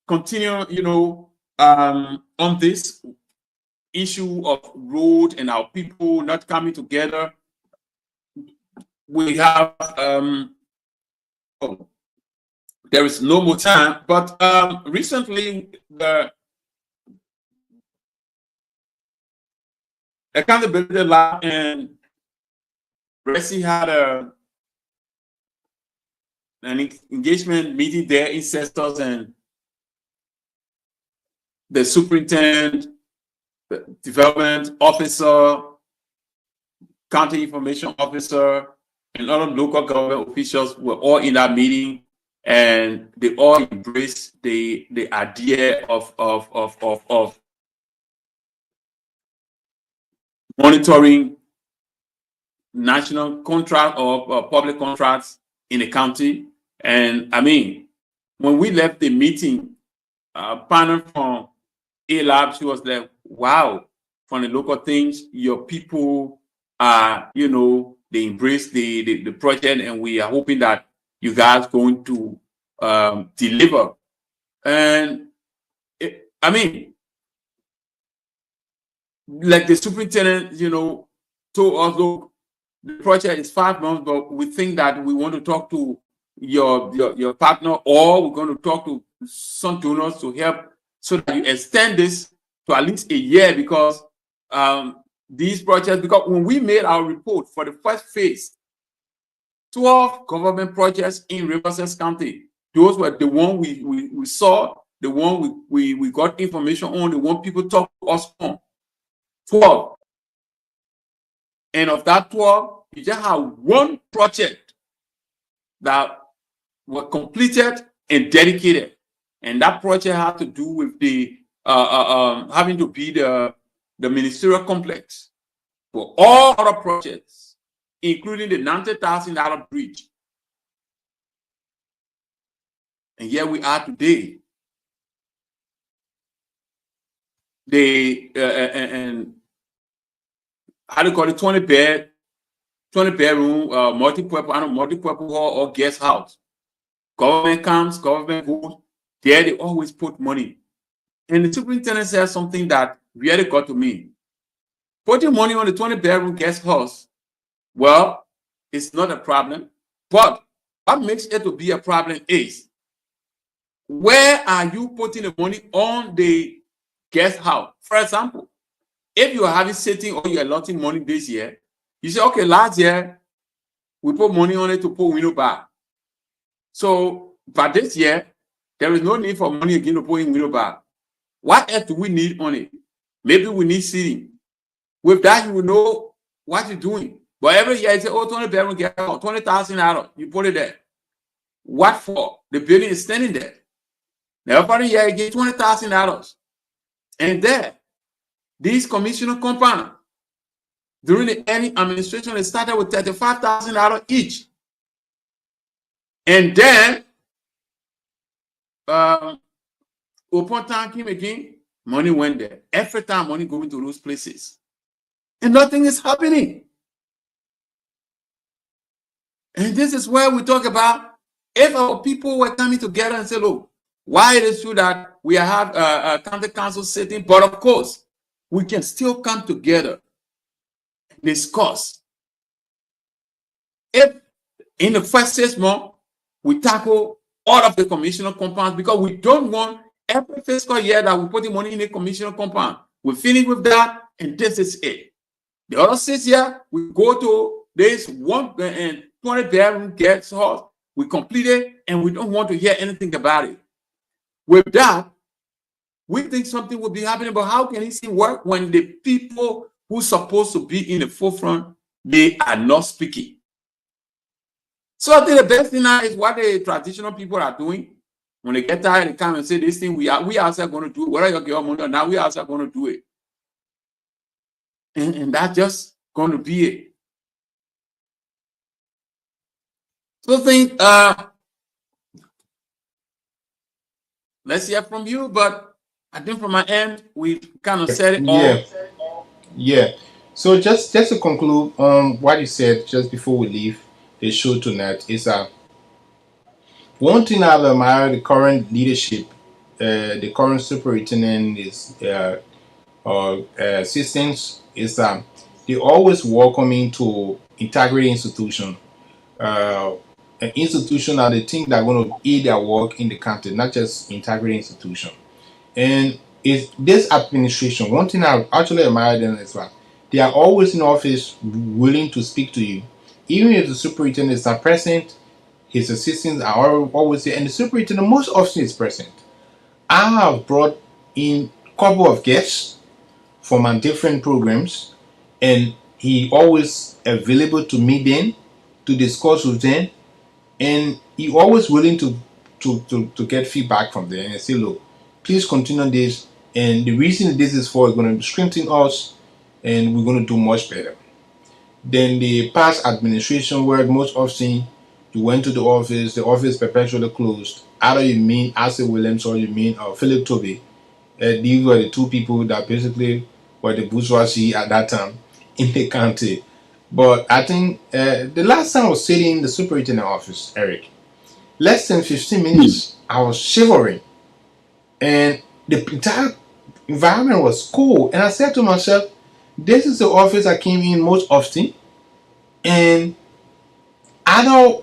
continue, on this issue of road and our people not coming together. We have there is no more time, but recently the Accountability Lab and Resi had an engagement meeting there, ancestors and the superintendent, the development officer, county information officer, and other local government officials were all in that meeting, and they all embraced the idea of monitoring national contract or public contracts in the county. And I mean, when we left the meeting, panel from A-Lab, she was like, "Wow, from the local things, your people are, they embrace the project, and we are hoping that you guys going to deliver." And I mean, like the superintendent, told us, "Look, the project is 5 months, but we think that we want to talk to your partner, or we're going to talk to some donors to help so that you extend this to at least a year, because these projects, because when we made our report for the first phase, 12 government projects in Riverside County, those were the one we saw, the one we got information on, the one people talk to us on. 12. And of that 12, you just have one project that was completed and dedicated. And that project had to do with the having to be the ministerial complex. For all other projects, including the $90,000 bridge. And here we are today. And how do you call it? 20 bedroom, multi-purpose hall or guest house. Government comes, government goes. There they always put money. And the superintendent said something that really got to me. Putting money on the 20-bedroom guest house, well, it's not a problem. But what makes it to be a problem is, where are you putting the money on the guest house? For example, if you are having sitting or you're allotting money this year, you say, "Okay, last year we put money on it to put window bar. So, but this year There is no need for money again to put in wheelbarrow. What else do we need on it? Maybe we need seating. With that, you will know what you're doing. But every year you say, oh, 20 bedroom, get $20,000. You put it there. What for? The building is standing there. The every year you get $20,000. And there, these commissioner compound, during the early administration, they started with $35,000 each. And then, upon time came again, money went there. Every time money going to those places. And nothing is happening. And this is where we talk about if our people were coming together and say, look, why it is true that we have a county council sitting, but of course, we can still come together and discuss. If in the first 6 months, we tackle all of the commissioner compounds, because we don't want every fiscal year that we put the money in the commissioner compound. We finish with that, and this is it. The other 6 years, we go to this 120 bedroom guest house. We complete it, and we don't want to hear anything about it. With that, we think something will be happening, but how can it work when the people who are supposed to be in the forefront, they are not speaking? So I think the best thing now is what the traditional people are doing. When they get tired, they come and say, this thing, we are also going to do it. Whether you get money or not, we are also going to do it. And that's just going to be it. So I think, let's hear from you, but I think from my end, we kind of said it all. Yeah. So just to conclude what you said just before we leave the show tonight is one thing I've admired the current leadership, the current superintendent is assistants is they always welcoming to integrity institution, an institution that they think they're going to aid their work in the country, not just integrity institution. And is this administration, one thing I actually admire them as well, they are always in office willing to speak to you. Even if the superintendent is not present, his assistants are always there, and the superintendent most often is present. I have brought in a couple of guests from my different programs, and he always available to meet them, to discuss with them, and he always willing to get feedback from them and say, look, please continue this, and the reason this is for is going to strengthen us, and we're going to do much better. Then the past administration, where most often you went to the office perpetually closed. Either you mean Asa Williams or you mean Philip Toby. These were the two people that basically were the bourgeoisie at that time in the county. But I think the last time I was sitting in the superintendent office, Eric, less than 15 minutes, I was shivering. And the entire environment was cool. And I said to myself, this is the office I came in most often. And I know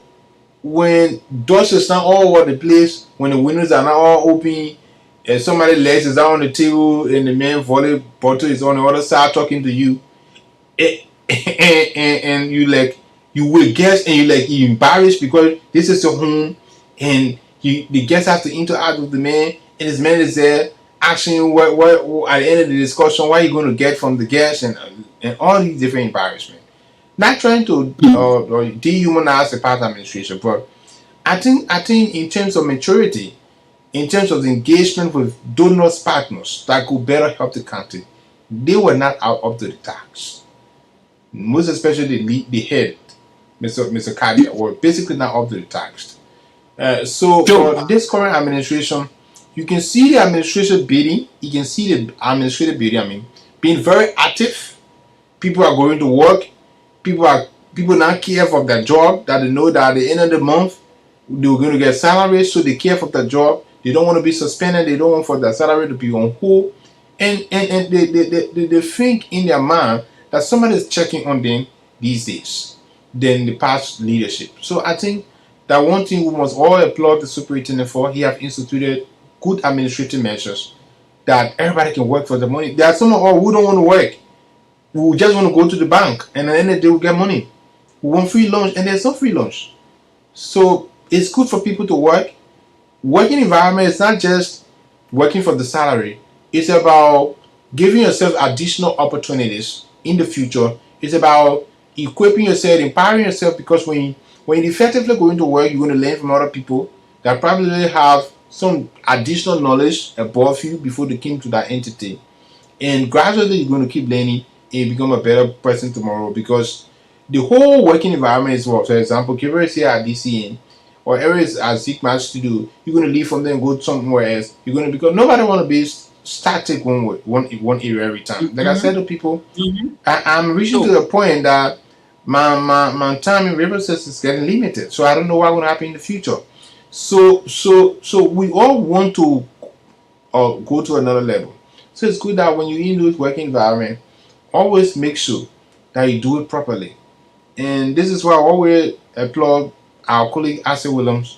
when dust is not all over the place, when the windows are not all open, and somebody's legs is out on the table, and the man volley bottle is on the other side talking to you, and you will guess, and you embarrassed because this is your home, and the guest has to interact with the man, and his man is there asking you what at the end of the discussion, what are you going to get from the guest, and all these different embarrassments. Not trying to dehumanize the past administration, but I think in terms of maturity, in terms of the engagement with donors, partners that could better help the country, they were not up to the task. Most especially the head, Mr. Kadia, were basically not up to the task. So for this current administration, you can see the administration bidding. You can see the administrative bidding. Being very active. People are going to work. People not care for their job, that they know that at the end of the month they're going to get salary, so they care for their job. They don't want to be suspended. They don't want for their salary to be on hold, and they think in their mind that somebody is checking on them these days than the past leadership. So I think that one thing we must all applaud the superintendent for. He have instituted good administrative measures that everybody can work for the money. There are some who don't want to work. We just want to go to the bank, and at the end of the day, we get money. We want free lunch, and there's no free lunch. So it's good for people to work. working environment is not just working for the salary. It's about giving yourself additional opportunities in the future. It's about equipping yourself, empowering yourself, because when you effectively go into work, you're going to learn from other people that probably have some additional knowledge above you before they came to that entity. And gradually you're going to keep learning and become a better person tomorrow, because the whole working environment is what, for example, Kivers here at DCN or areas at Sigma Studio, you're going to leave from there and go somewhere else. You're going to, because nobody want to be static one area every time. Like I said to people, I'm reaching to the point that my time in river is getting limited. So I don't know what's going to happen in the future. So we all want to go to another level. So it's good that when you're in this working environment, always make sure that you do it properly. And this is why I always applaud our colleague Asa Williams,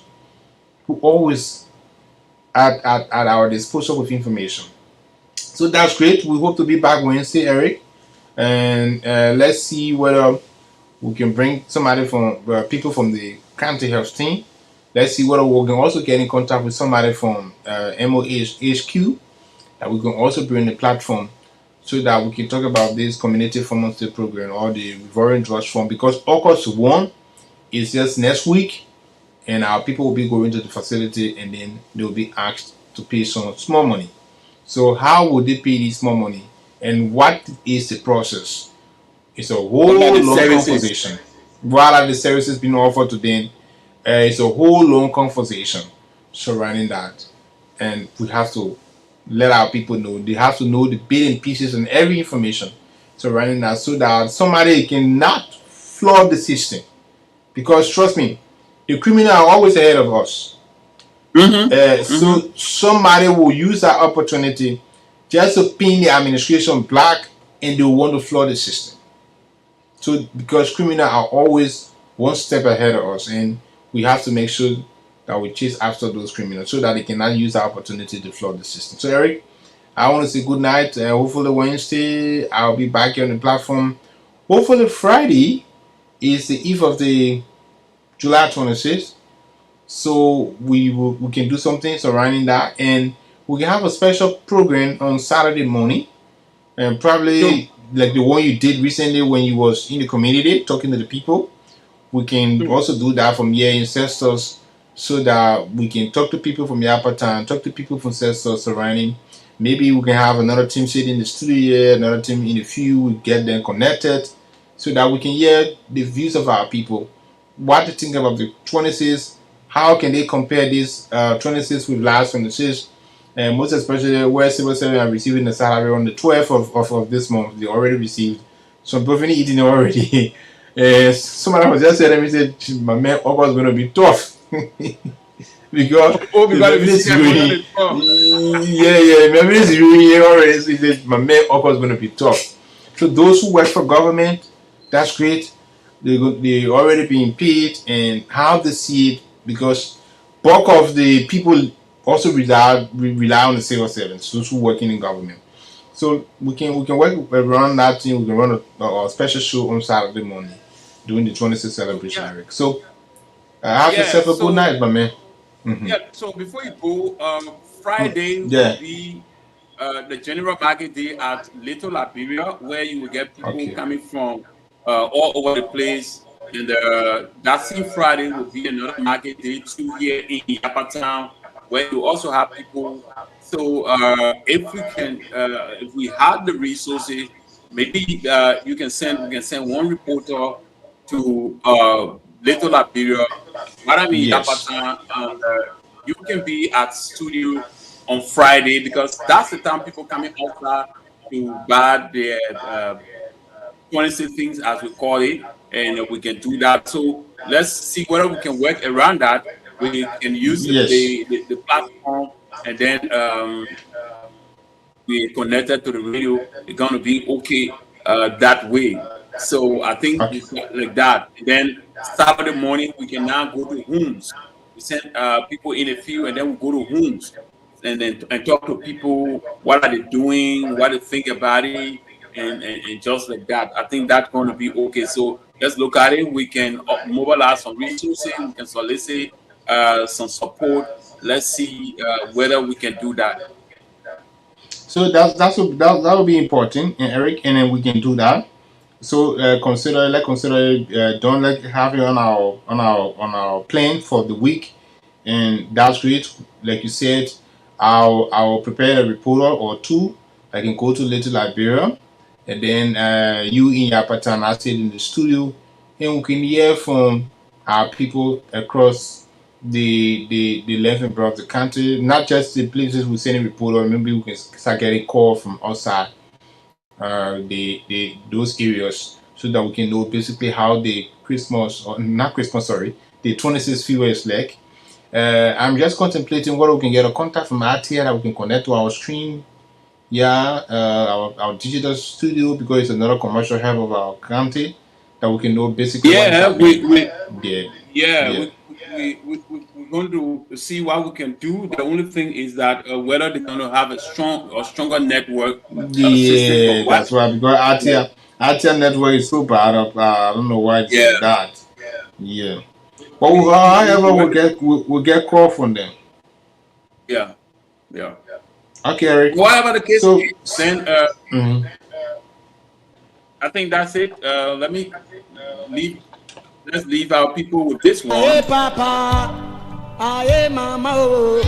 who always at our disposal with information. So that's great. We hope to be back Wednesday, Eric, and let's see whether we can bring somebody from people from the county health team. Let's see whether we can also get in contact with somebody from MOH HQ that we can also bring the platform, so that we can talk about this community pharmacy program or the Ivorian Drugs Fund, because August 1 is just next week, and our people will be going to the facility and then they'll be asked to pay some small money. So how would they pay this small money, and what is the process? It's a whole long conversation. What are the services being offered to them? It's a whole long conversation surrounding that, and we have to let our people know. They have to know the bits and pieces and every information surrounding that, so that somebody cannot flood the system. Because trust me, the criminal are always ahead of us. So somebody will use that opportunity just to pin the administration black, and they will want to flood the system. So because criminals are always one step ahead of us, and we have to make sure that we chase after those criminals so that they cannot use that opportunity to flood the system. So Eric, I want to say good night. Hopefully Wednesday I'll be back here on the platform. Hopefully Friday is the eve of the July 26th. So we can do something surrounding that, and we can have a special program on Saturday morning, and probably like the one you did recently when you was in the community talking to the people. We can also do that from here in Cestos, so that we can talk to people from Yapatan, talk to people from Cestos surrounding. Maybe we can have another team sitting in the studio here, another team in the field, we get them connected, so that we can hear the views of our people, what they think about the 26, how can they compare this 26 with last 26, and most especially where civil servants are receiving the salary on the 12th of this month. They already received. Some people eating already. Somebody was just telling me, said, my man, August going to be tough. Because it's really, maybe it's really already. So he said, my man, August going to be tough. So those who work for government, that's great. They already being paid, and how they see it, because bulk of the people also rely on the civil servants, those who working in government. So we can work around that thing. We can run a special show on Saturday morning during the 26th celebration, Eric. So have yourself a good night, my man. Yeah. So before you go, Friday will be the general market day at Little Liberia, where you will get people coming from all over the place. And that same Friday will be another market day too here in Yapatown, where you also have people. So if we can, if we have the resources, maybe we can send one reporter to Little Liberia, Yapatown, and you can be at studio on Friday, because that's the time people coming outside to buy their 26 things, as we call it, and we can do that. So let's see whether we can work around that. We can use the platform, and then we connected to the radio. It's gonna be okay that way. So I think like that. And then Saturday morning we can now go to homes. We send people in the field, and then we go to homes and then talk to people. What are they doing? What they think about it? And just like that. I think that's going to be okay. So let's look at it. We can mobilize some resources. We can solicit some support. Let's see whether we can do that. So that will be important, Eric, and then we can do that. So consider don't let have it on our plan for the week, and that's great. Like you said, I'll prepare a reporter or two. I can go to Little Liberia, and then you in Yapatan, I stayed in the studio, and we can hear from our people across the length and breadth of the country, not just the places we send a reporter. Maybe we can start getting call from outside those areas, so that we can know basically how the the 26th fever is like. I'm just contemplating whether we can get a contact from RTL that we can connect to our stream. Our digital studio, because it's another commercial hub of our county, that we can know basically. Yeah, we're going to see what we can do. The only thing is that whether they're going to have a stronger network. Yeah, that's why, because RTL network is so bad. I don't know why it's like that. Yeah. But however, we'll get call from them. Yeah. Okay, Eric. Whatever the case So- is, then I think that's it. Let me let's leave our people with this Aye, one. Papa. Aye, Mama. Oh.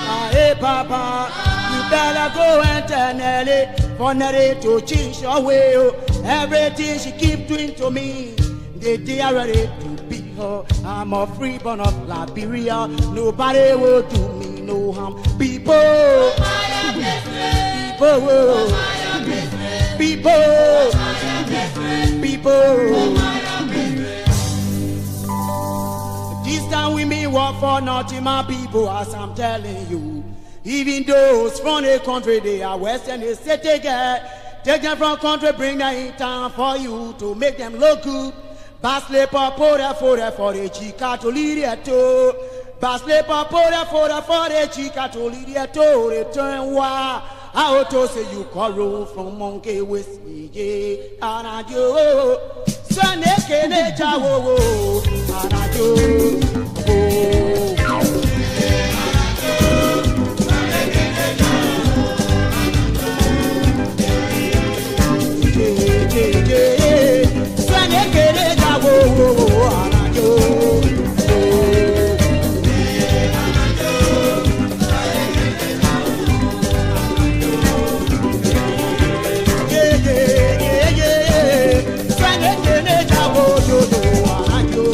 Aye, Papa. You better go and tell Nelly for Nelly to change your way. Oh. Everything she keep doing to me, they are ready to be her. I'm a freeborn of Liberia. Nobody will do me no harm. People. People. This time we may work for nothing, my people, as I'm telling you. Even those from the country, they are western, they say take them from country, bring them in town for you to make them look good. Basle papora for the chica to lead it to. Basle papora for the chica to lead it to. Return why? I to say you call roll from monkey with me, and I do. Saneke ne jawo, and I do. Saneke ne jawo, and I do. Saneke ne jawo, and I do.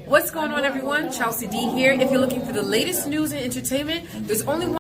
What's going on, everyone? Chelsea D here. If you're looking for the latest news and entertainment, there's only one